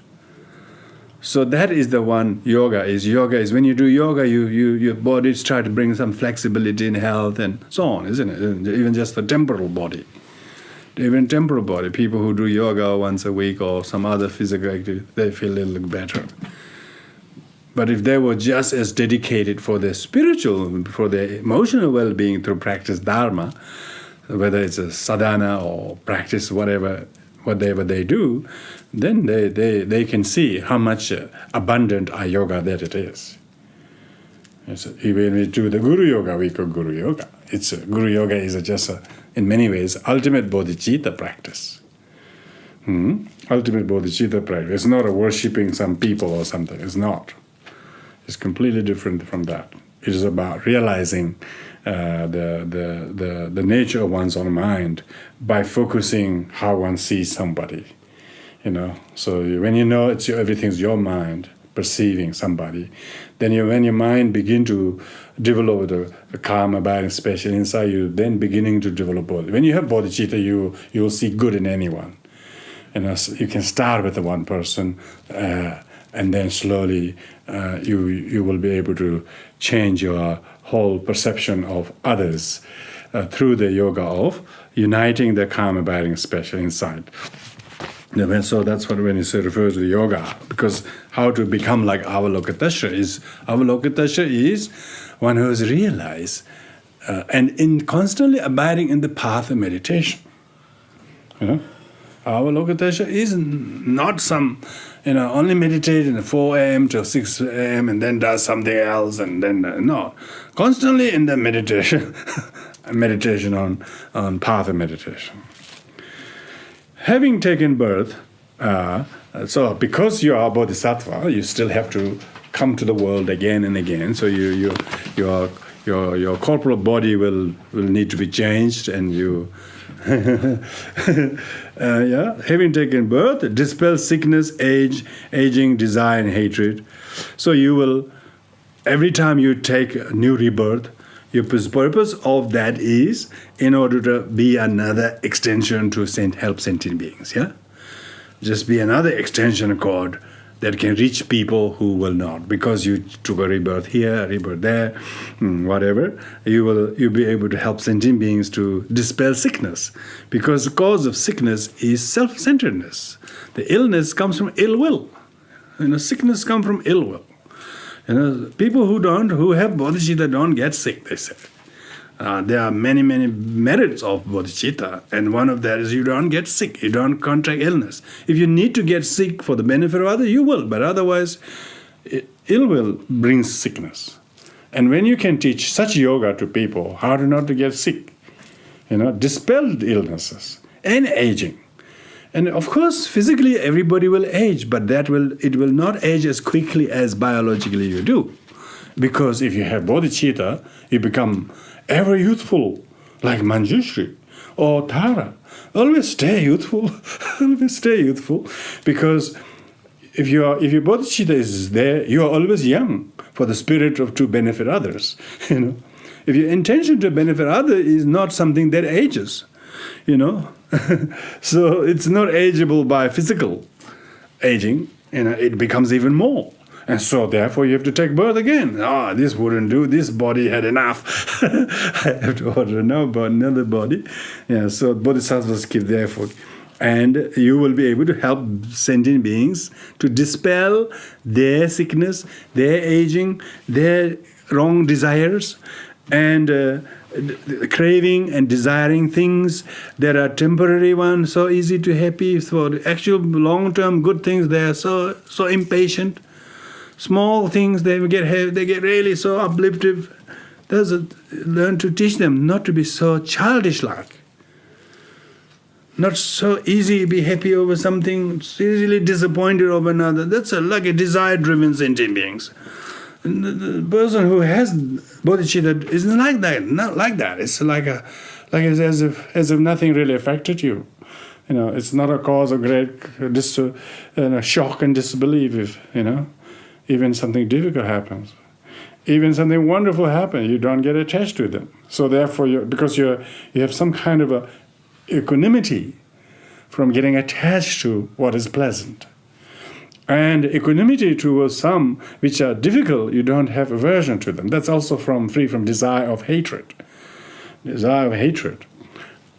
So that is the one yoga is. Yoga is when you do yoga, your body try to bring some flexibility in health and so on, isn't it? Even just the temporal body. Even temporal body, people who do yoga once a week or some other physical activity, they feel a little better. But if they were just as dedicated for their spiritual, for their emotional well-being through practice dharma, whether it's a sadhana or practice whatever they do, then they can see how much abundant a yoga that it is. So even we do the Guru Yoga, we call Guru Yoga. Guru Yoga is in many ways, ultimate bodhicitta practice. Ultimate bodhicitta practice. It's not a worshipping some people or something. It's not. It's completely different from that. It is about realizing the nature of one's own mind by focusing how one sees somebody. So when everything's your mind perceiving somebody, then when your mind begin to develop the calm abiding special inside you, then beginning to develop bodhicitta. When you have bodhicitta, you will see good in anyone. You can start with the one person, and then slowly you will be able to change your whole perception of others through the yoga of uniting the calm abiding special inside. So that's what when it refers to the yoga, because how to become like Avalokiteshvara is one who has realized and in constantly abiding in the path of meditation. Avalokiteshvara is not some, only meditate in 4 a.m. to 6 a.m. and then does something else and then, no. Constantly in the meditation, meditation on path of meditation. Having taken birth, so because you are a bodhisattva, you still have to come to the world again and again. So you your corporal body will need to be changed, and you having taken birth, dispel sickness, aging, desire, and hatred. So you will, every time you take a new rebirth, your purpose of that is in order to be another extension to help sentient beings. Yeah, just be another extension cord that can reach people who will not, because you took a rebirth here, a rebirth there, whatever. You'll be able to help sentient beings to dispel sickness, because the cause of sickness is self-centeredness. The illness comes from ill will. Sickness comes from ill will. People who have bodhicitta don't get sick, they say. There are many, many merits of bodhicitta, and one of that is you don't get sick, you don't contract illness. If you need to get sick for the benefit of others, you will, but otherwise, ill will brings sickness. And when you can teach such yoga to people, how to not to get sick, dispel illnesses and aging. And of course, physically everybody will age, but it will not age as quickly as biologically you do. Because if you have bodhicitta, you become ever youthful, like Manjushri or Tara. Always stay youthful, always stay youthful, because if your bodhicitta is there, you are always young for the spirit to benefit others. If your intention to benefit others is not something that ages, so it's not ageable by physical aging. It becomes even more. And so therefore you have to take birth again. This wouldn't do. This body had enough. I have to order another body. So bodhisattvas keep the effort. And you will be able to help sentient beings to dispel their sickness, their aging, their wrong desires, and craving and desiring things that are temporary ones, so easy to happy. For the actual long-term good things, they are so impatient. Small things they get really so uplifted. Learn to teach them not to be so childish-like. Not so easy to be happy over something, easily disappointed over another. That's like a desire-driven sentient beings. And the person who has bodhicitta isn't like that. Not like that. It's as if nothing really affected you. It's not a cause of great shock and disbelief. If even something difficult happens, even something wonderful happens, you don't get attached to them. So therefore, because you have some kind of a equanimity from getting attached to what is pleasant. And equanimity towards some which are difficult, you don't have aversion to them. That's also free from desire of hatred. Desire of hatred.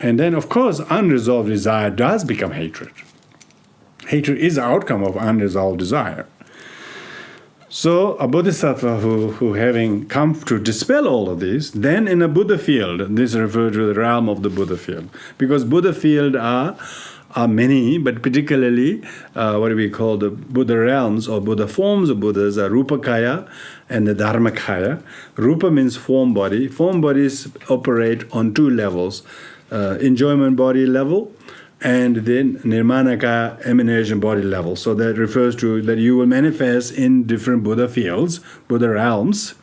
And then, of course, unresolved desire does become hatred. Hatred is the outcome of unresolved desire. So a bodhisattva who having come to dispel all of this, then in a Buddha field, this refers to the realm of the Buddha field, because Buddha field are many, but particularly what do we call the Buddha realms or Buddha forms of Buddhas are Rupakaya and the Dharmakaya. Rupa means form body. Form bodies operate on two levels, enjoyment body level, and then Nirmanakaya, emanation body level. So that refers to that you will manifest in different Buddha fields, Buddha realms,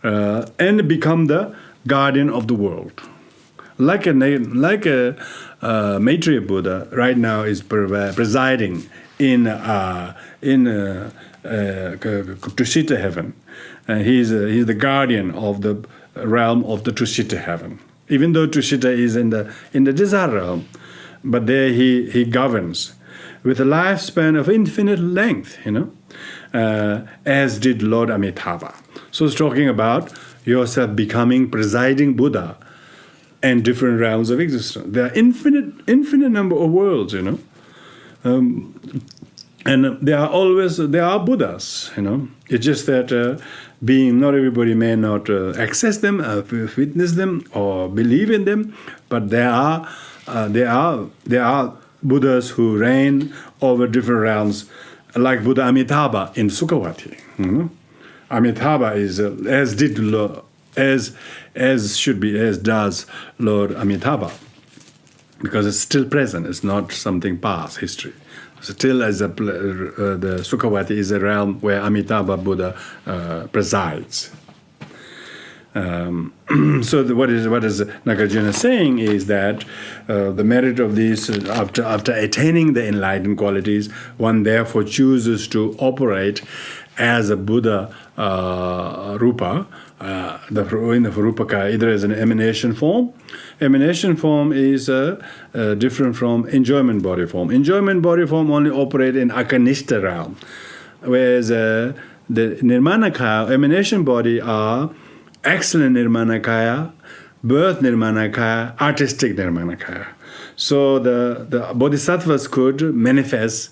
and become the guardian of the world. Like a Maitreya Buddha right now is presiding in Tushita heaven. He's the guardian of the realm of the Tushita heaven. Even though Tushita is in the desire realm, but there he governs with a lifespan of infinite length, as did Lord Amitabha. So it's talking about yourself becoming presiding Buddha and different realms of existence. There are infinite number of worlds, and there are Buddhas, It's just that not everybody may not access them, witness them, or believe in them, but there are Buddhas who reign over different realms, like Buddha Amitabha in Sukhavati. Amitabha is as does Lord Amitabha, because it's still present. It's not something past history. Still, as the Sukhavati is a realm where Amitabha Buddha presides. So what is Nagarjuna saying is that the merit of these, after attaining the enlightened qualities, one therefore chooses to operate as a Buddha rupa, in the Rupaka, either as an emanation form. Emanation form is different from enjoyment body form. Enjoyment body form only operate in Akanishta realm, whereas the Nirmanakaya, emanation body are excellent Nirmanakaya, birth Nirmanakaya, artistic Nirmanakaya. So the bodhisattvas could manifest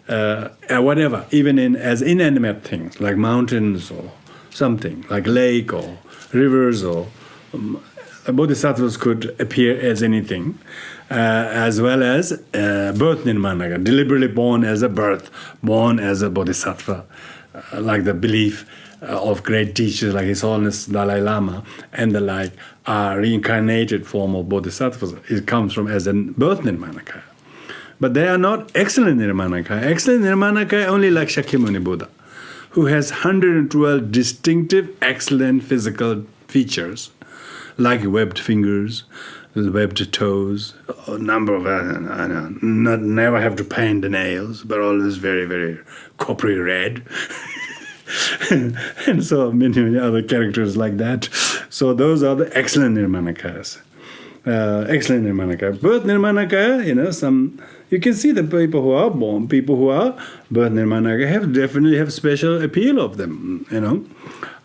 whatever, even as inanimate things, like mountains or something, like lake or rivers, or bodhisattvas could appear as anything, as well as birth Nirmanakaya, deliberately born as a birth, born as a bodhisattva, like the belief of great teachers like His Holiness Dalai Lama and the like are reincarnated form of bodhisattvas. It comes from as a birth Nirmanakaya. But they are not excellent Nirmanakaya. Excellent Nirmanakaya only like Shakyamuni Buddha, who has 112 distinctive, excellent physical features, like webbed fingers, webbed toes, a number of, never have to paint the nails, but always very, very coppery red. And so many other characters like that. So those are the excellent Nirmanakayas. Excellent Nirmanakaya. Birth Nirmanakaya, some you can see the people who are born, people who are birth Nirmanakaya definitely have special appeal of them,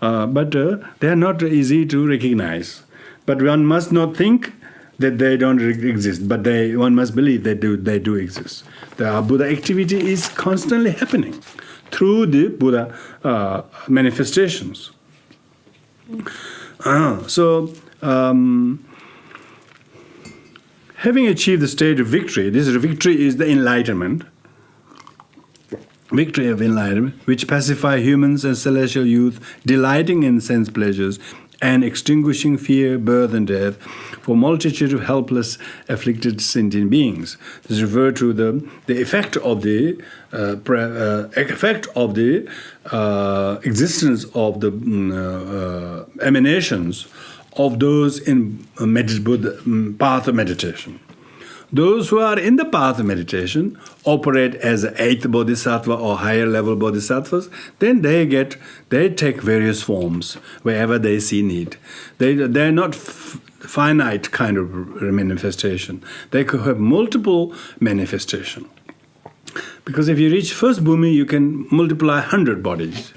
but they are not easy to recognize. But one must not think that they don't exist, but one must believe they do exist. The Buddha activity is constantly happening through the Buddha manifestations. Having achieved the state of victory, this victory is the enlightenment, victory of enlightenment, which pacify humans and celestial youth, delighting in sense pleasures and extinguishing fear, birth and death for multitude of helpless, afflicted sentient beings. This refers to the effect of the existence of the emanations of those in path of meditation. Those who are in the path of meditation operate as eighth bodhisattva or higher level bodhisattvas. Then they take various forms wherever they see need. They're not finite kind of manifestation. They could have multiple manifestation. Because if you reach first bhumi, you can multiply 100 bodies.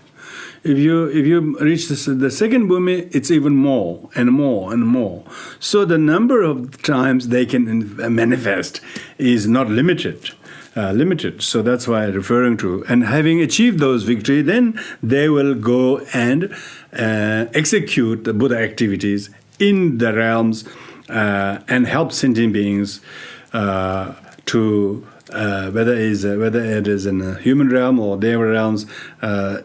If you reach the second bhumi, it's even more and more and more. So the number of times they can manifest is not limited. So that's why I'm referring to. And having achieved those victory, then they will go and execute the Buddha activities in the realms and help sentient beings to whether it is in a human realm or their realms,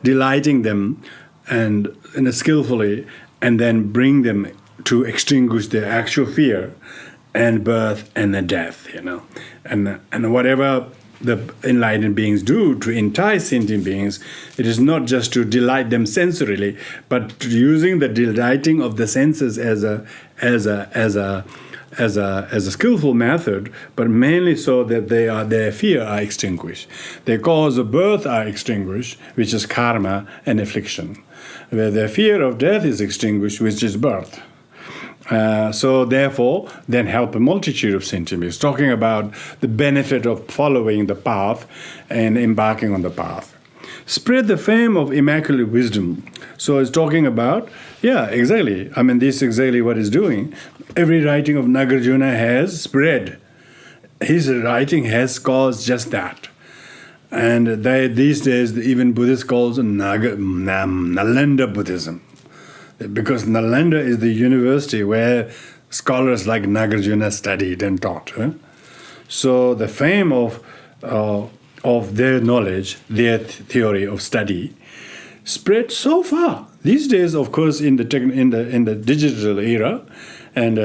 delighting them and skillfully, and then bring them to extinguish their actual fear and birth and the death, and whatever the enlightened beings do to entice sentient beings, it is not just to delight them sensorily, but using the delighting of the senses as a skillful method, but mainly so that their fear are extinguished. Their cause of birth are extinguished, which is karma and affliction. Where their fear of death is extinguished, which is birth. So therefore, then help a multitude of sentient beings. Talking about the benefit of following the path and embarking on the path. Spread the fame of immaculate wisdom. So it's talking about, exactly. This is exactly what it's doing. Every writing of Nagarjuna has spread. His writing has caused just that. And these days, even Buddhists calls Nalanda Buddhism. Because Nalanda is the university where scholars like Nagarjuna studied and taught. So the fame of their knowledge, their theory of study, spread so far. These days, of course, in the digital era and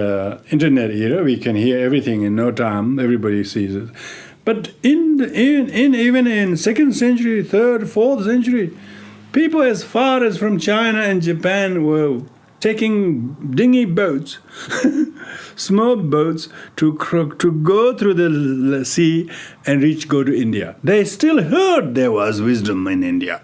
internet era, we can hear everything in no time. Everybody sees it. But even in 2nd century, 3rd, 4th century, people as far as from China and Japan were taking dinghy boats, small boats to go through the sea and go to India. They still heard there was wisdom in India.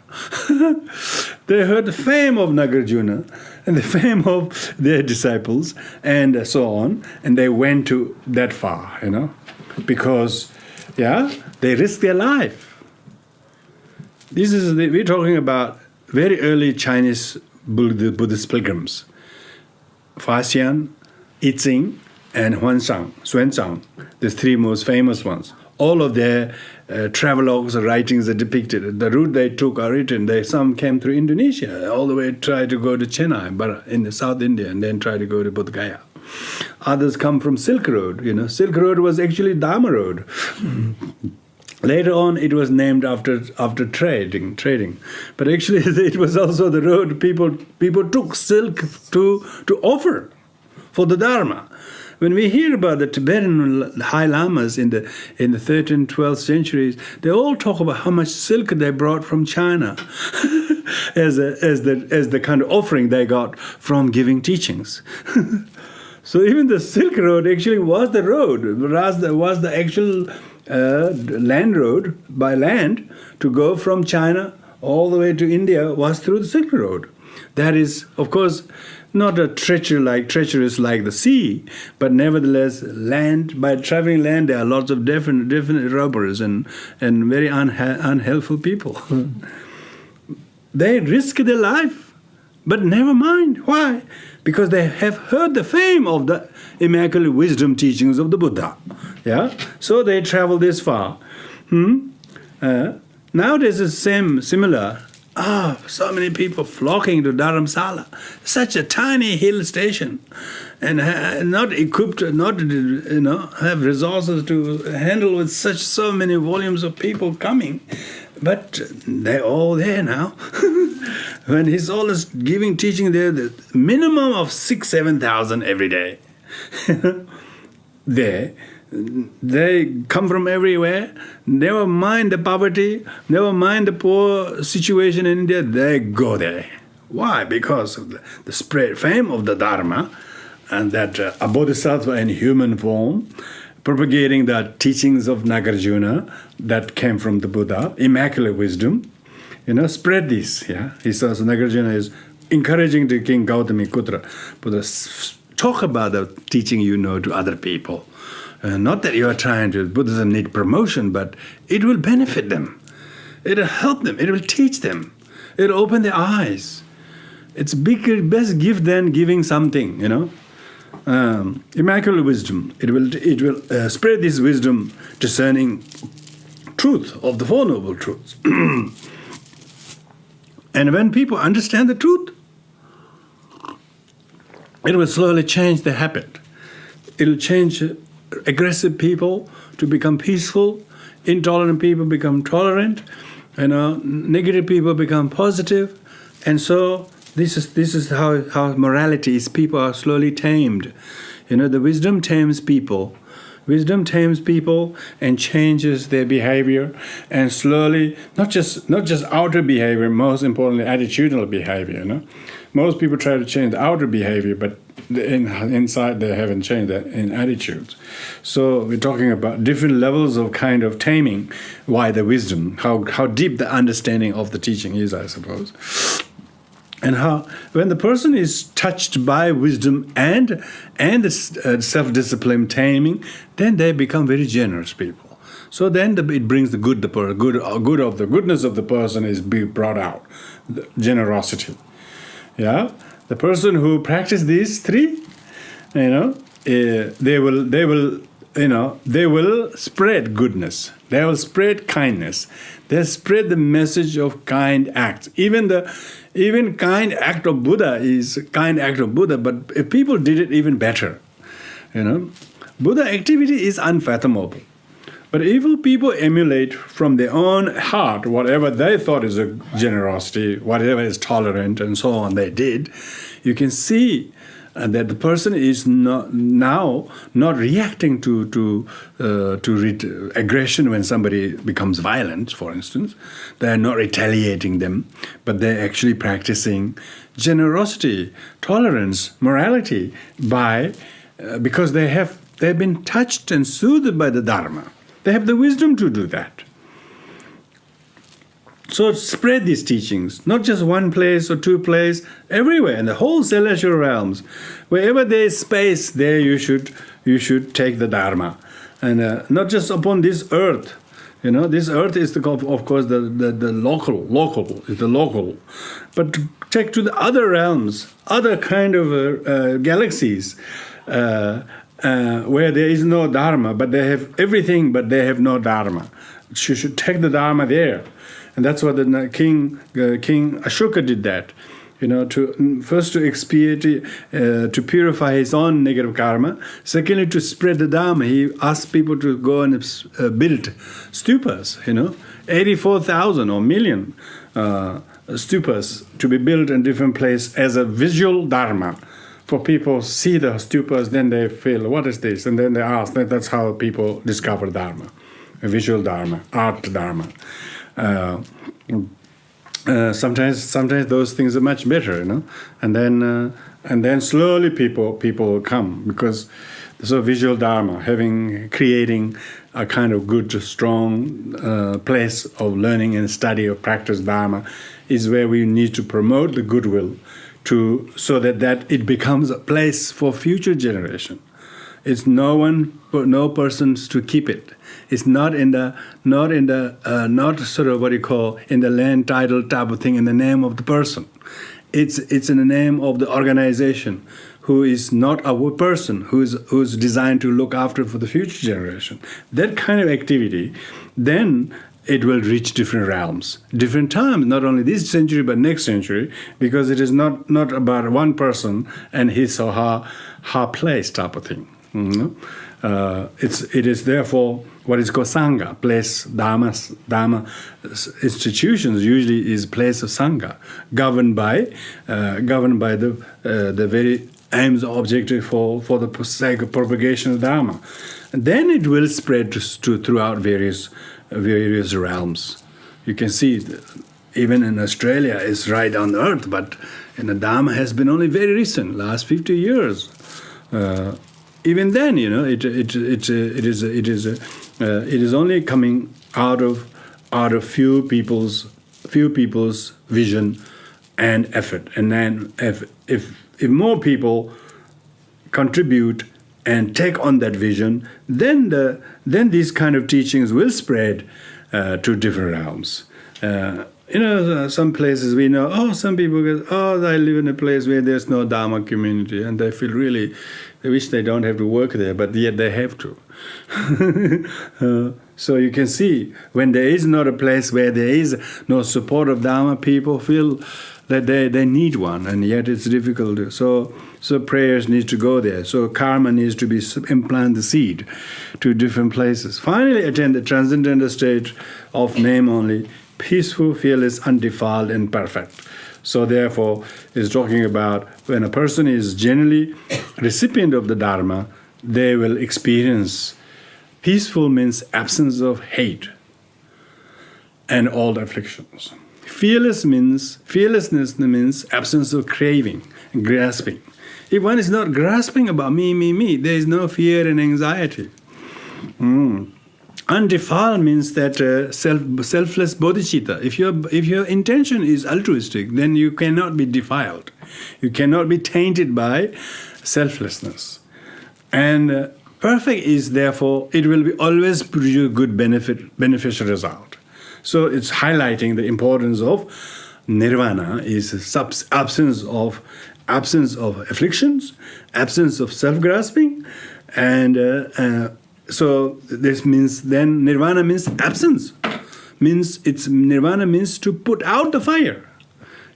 They heard the fame of Nagarjuna and the fame of their disciples and so on, and they went to that far, because, they risked their life. We're talking about very early Chinese Buddhist pilgrims, Faxian, Yixing, and Xuanzang, the three most famous ones. All of their travelogues or writings are depicted. The route they took are written. Some came through Indonesia, all the way tried to go to Chennai, but in the South India, and then tried to go to Bodh Gaya. Others come from Silk Road. Silk Road was actually Dharma Road. Later on, it was named after trading. But actually, it was also the road people took silk to offer for the Dharma. When we hear about the Tibetan High Lamas in the 13th, 12th centuries, they all talk about how much silk they brought from China as the kind of offering they got from giving teachings. So even the Silk Road actually was the road, was the actual land road by land to go from China all the way to India was through the Silk Road. That is, of course, not a treacherous like the sea, but nevertheless, by traveling land, there are lots of different robbers and very unhelpful people. They risk their life, but never mind. Why? Because they have heard the fame of the immaculate wisdom teachings of the Buddha. So they travel this far. Nowadays it's similar. So many people flocking to Dharamsala, such a tiny hill station, and not equipped, not have resources to handle with so many volumes of people coming. But they're all there now. When he's always teaching there, the minimum of 6,000-7,000 every day. There. They come from everywhere, never mind the poverty, never mind the poor situation in India, they go there. Why? Because of the spread fame of the Dharma, and that a bodhisattva in human form, propagating the teachings of Nagarjuna that came from the Buddha, immaculate wisdom, spread this. He says Nagarjuna is encouraging the King Gautamiputra, Buddha, talk about the teaching to other people. Not that you are trying to, Buddhism need promotion, but it will benefit them. It will help them. It will teach them. It will open their eyes. It's best gift than giving something, Immaculate wisdom. It will spread this wisdom, discerning truth of the Four Noble Truths. And when people understand the truth, it will slowly change their habit. It will change aggressive people to become peaceful, intolerant people become tolerant, negative people become positive, and so this is how morality is. People are slowly tamed. The wisdom tames people. Wisdom tames people and changes their behavior, and slowly, not just outer behavior, most importantly, attitudinal behavior. Most people try to change the outer behavior, but inside they haven't changed that in attitudes. So we're talking about different levels of kind of taming. Why the wisdom? How deep the understanding of the teaching is, I suppose. And how when the person is touched by wisdom and the self-discipline taming, then they become very generous people. So then it brings the good of the goodness of the person is brought out, the generosity. The person who practices these three, they will spread goodness. They will spread kindness. They spread the message of kind acts. Even kind act of Buddha is kind act of Buddha, but if people did it even better. Buddha activity is unfathomable. But if people emulate from their own heart whatever they thought is a generosity, whatever is tolerant and so on they did, you can see and that the person is not reacting to aggression when somebody becomes violent, for instance. They are not retaliating them, but they're actually practicing generosity, tolerance, morality because they've been touched and soothed by the Dharma. They have the wisdom to do that. So spread these teachings, not just one place or two places, everywhere in the whole celestial realms. Wherever there is space, there you should take the Dharma, and not just upon this earth. This earth is of course the local is the local, but take to the other realms, other kind of galaxies, where there is no Dharma, but they have everything, but they have no Dharma. You should take the Dharma there. And that's what the King Ashoka did that, to expiate, to purify his own negative karma. Secondly, to spread the Dharma. He asked people to go and build stupas, 84,000 or million stupas to be built in different places as a visual Dharma. For people see the stupas, then they feel, what is this? And then they ask. That's how people discover Dharma, a visual Dharma, art Dharma. Sometimes those things are much better, and then slowly people will come, because so visual Dharma, creating a kind of good, strong place of learning and study of practice Dharma, is where we need to promote the goodwill so that it becomes a place for future generation. It's no person's to keep it. It's not sort of what you call in the land title type of thing in the name of the person. It's in the name of the organization, who is not a person, who's designed to look after for the future generation. That kind of activity, then it will reach different realms, different times, not only this century but next century, because it is not about one person and his or her place type of thing. It is therefore what is called Sangha, place, Dharma institutions usually is place of Sangha, governed by the very aims or objective for the sake of propagation of Dharma. And then it will spread throughout various realms. You can see even in Australia it's right on the earth, but the Dharma has been only very recent, last 50 years. Even then, it is only coming out of few people's vision and effort. And then if more people contribute and take on that vision, then these kind of teachings will spread to different realms. Some places we know, some people go, I live in a place where there's no Dharma community, and they feel really, they wish they don't have to work there, but yet they have to. So you can see, when there is not a place where there is no support of Dharma, people feel that they need one, and yet it's difficult. So prayers need to go there. So karma needs to be implant the seed to different places. Finally, attain the transcendental state of name only, peaceful, fearless, undefiled, and perfect. So therefore, is talking about when a person is generally recipient of the Dharma, they will experience peaceful means absence of hate and all the afflictions. Fearlessness means absence of craving and grasping. If one is not grasping about me, there is no fear and anxiety. Undefiled means that selfless bodhicitta. If your intention is altruistic, then you cannot be defiled. You cannot be tainted by selflessness. And perfect is therefore, it will be always produce good beneficial result. So it's highlighting the importance of nirvana is absence of afflictions, absence of self-grasping, and so this means then nirvana means absence. Nirvana means to put out the fire.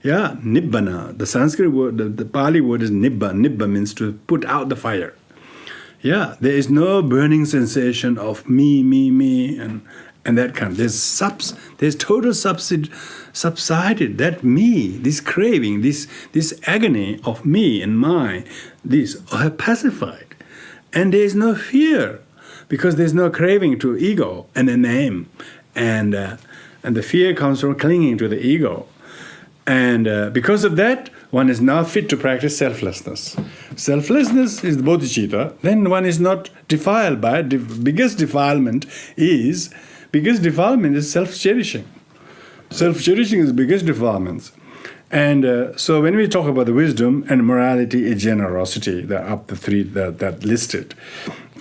Yeah, nibbana. The Sanskrit word, the Pali word is nibba. Nibba means to put out the fire. Yeah, there is no burning sensation of me, and And that kind of, there's total subsided, that me, this craving, this agony of me and mine, these are pacified. And there is no fear, because there's no craving to ego and a name. And the fear comes from clinging to the ego. And because of that, one is now fit to practice selflessness. Selflessness is the bodhicitta. Then one is not defiled by it. The biggest defilement is self-cherishing. Self-cherishing is the biggest defilements. And so when we talk about the wisdom and morality and generosity, the three that listed.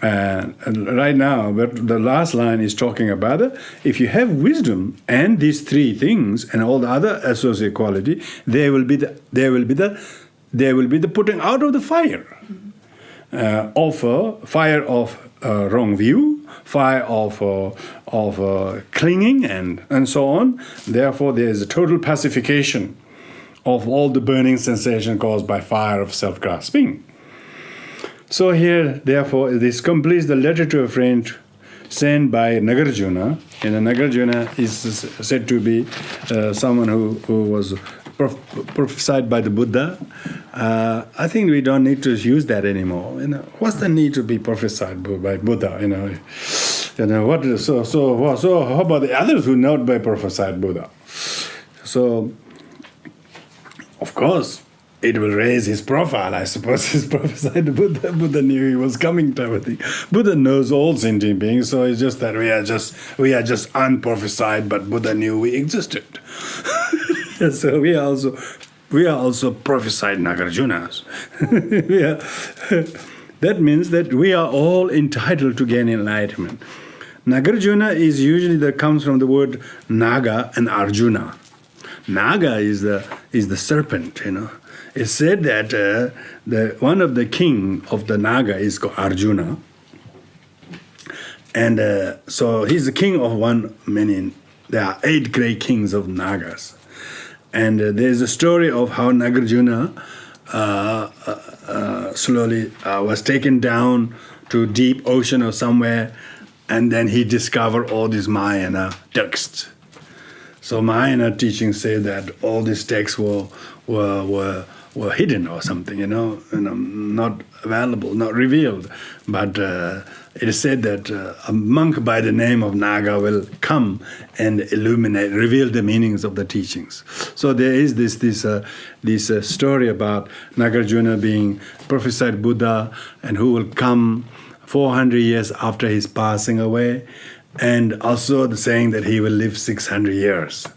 And right now, but the last line is talking about if you have wisdom and these three things and all the other associate quality, there will be the putting out of the fire, fire of wrong view, fire of clinging and so on. Therefore, there is a total pacification of all the burning sensation caused by fire of self-grasping. So here, therefore, this completes the letter to a friend sent by Nagarjuna. And Nagarjuna is said to be someone who was prophesied by the Buddha. I think we don't need to use that anymore. What's the need to be prophesied by Buddha? What? So how about the others who not by prophesied Buddha? So, of course, it will raise his profile, I suppose. His prophesied Buddha. Buddha knew he was coming type of thing. Buddha knows all sentient beings, so it's just that we are just unprophesied, but Buddha knew we existed. So we are also prophesied Nagarjunas. That means that we are all entitled to gain enlightenment. Nagarjuna is usually comes from the word Naga and Arjuna. Naga is the serpent, It's said that one of the king of the Naga is called Arjuna. And so he's the king of many. There are 8 great kings of Nagas. And there's a story of how Nagarjuna slowly was taken down to deep ocean or somewhere, and then he discovered all these Mahayana texts. So Mahayana teachings say that all these texts were hidden or something, not available, not revealed. But it is said that a monk by the name of Naga will come and reveal the meanings of the teachings. So there is this story about Nagarjuna being prophesied Buddha, and who will come 400 years after his passing away, and also the saying that he will live 600 years.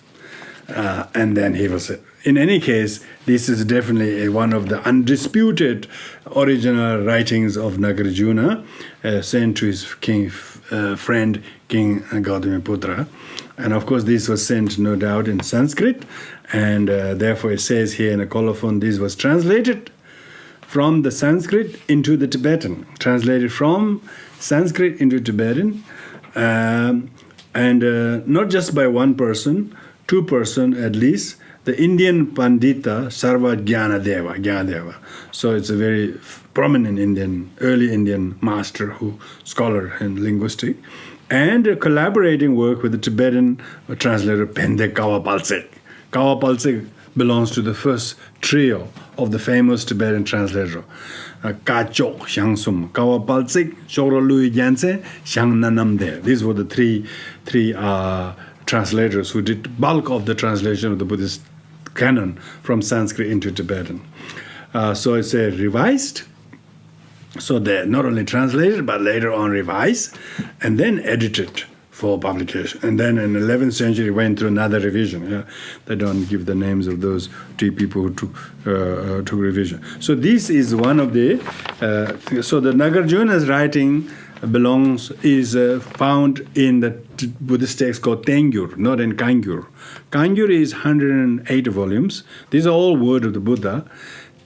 And then he was... In any case, this is definitely one of the undisputed original writings of Nagarjuna, sent to his friend, King Gautamiputra. And of course, this was sent, no doubt, in Sanskrit. And therefore, it says here in a colophon, this was translated from the Sanskrit into the Tibetan. Translated from Sanskrit into Tibetan. And not just by one person, 2 persons at least, the Indian Pandita Sarva Jnanadeva. So it's a very prominent early Indian master, scholar in linguistic, and collaborating work with the Tibetan translator Pende Kawapalsek. Kawapalsek belongs to the first trio of the famous Tibetan translator. Kacho Shangsum, Kawapalsek, Shorolui Janse, Shang Nanamde. These were the three translators who did bulk of the translation of the Buddhist canon from Sanskrit into Tibetan. So it's revised. So they're not only translated, but later on revised, and then edited for publication. And then in the 11th century went through another revision. They don't give the names of those 2 people who took revision. So this is one of the... so the Nagarjuna's writing is found in the Buddhist text called Tengyur, not in Kangyur. Kangyur is 108 volumes. These are all words of the Buddha.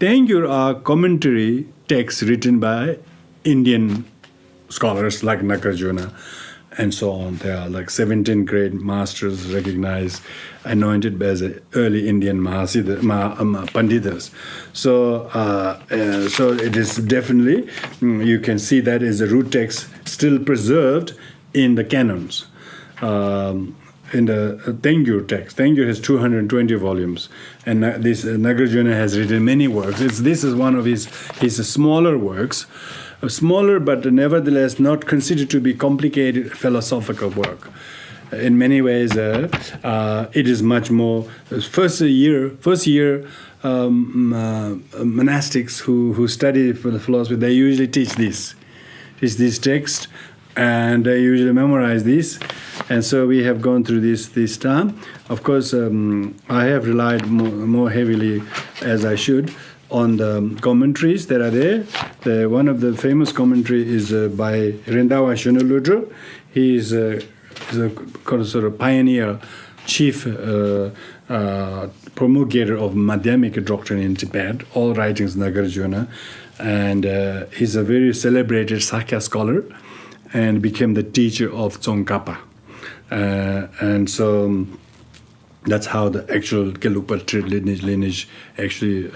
Tengyur are commentary texts written by Indian scholars like Nagarjuna and so on. There are like 17 great masters recognized, anointed as early Indian Panditas. So it is definitely, you can see that as a root text still preserved in the canons. in the Tengyur text. Tengyur has 220 volumes, and this Nagarjuna has written many works. This is one of his smaller works, smaller but nevertheless not considered to be complicated philosophical work. In many ways, it is much more first year monastics who study for the philosophy. They usually teach this text, and they usually memorize this. And so we have gone through this time. Of course, I have relied more heavily, as I should, on the commentaries that are there. One of the famous commentary is by Rendawa Shunuludra. He is a sort of pioneer, chief promulgator of Madhyamika doctrine in Tibet, all writings Nagarjuna. And he's a very celebrated Sakya scholar and became the teacher of Tsongkhapa. And so that's how the actual Gelugpa lineage actually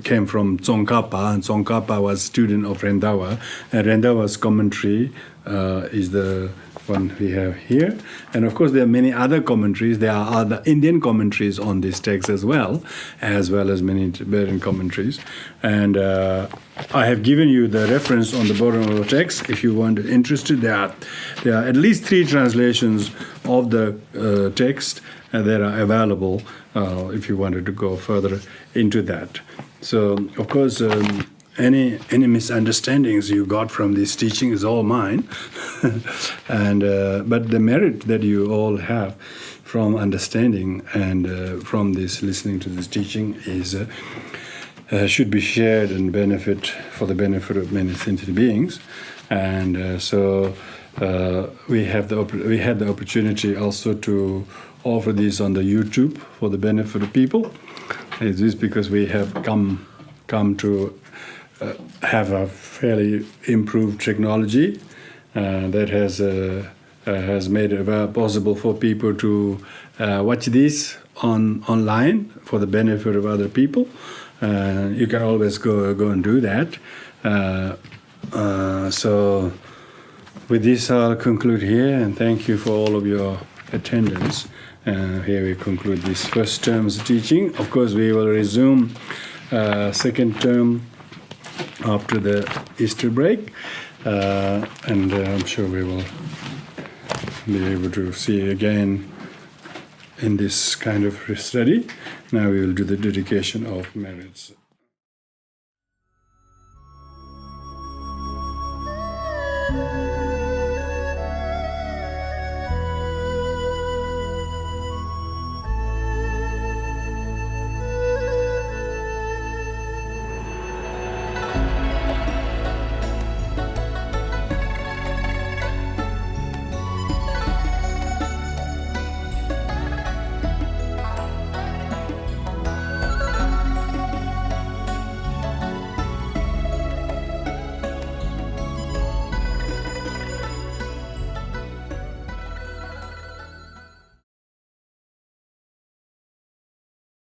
came from Tsongkhapa, and Tsongkhapa was student of Rendawa. And Rendawa's commentary is the one we have here. And of course there are many other commentaries. There are other Indian commentaries on this text as well as many Tibetan commentaries. And I have given you the reference on the bottom of the text. If you want interested, there are at least 3 translations of the text that are available if you wanted to go further into that. So of course any misunderstandings you got from this teaching is all mine, and but the merit that you all have from understanding and from this listening to this teaching is should be shared and for the benefit of many sentient beings. And so we had the opportunity also to offer this on the YouTube for the benefit of people. It is because we have come to have a fairly improved technology that has made it possible for people to watch this online for the benefit of other people. You can always go and do that. So with this, I'll conclude here, and thank you for all of your attendance. Here we conclude this first term's teaching. Of course, we will resume second term after the Easter break, and I'm sure we will be able to see again in this kind of study. Now we will do the dedication of merits.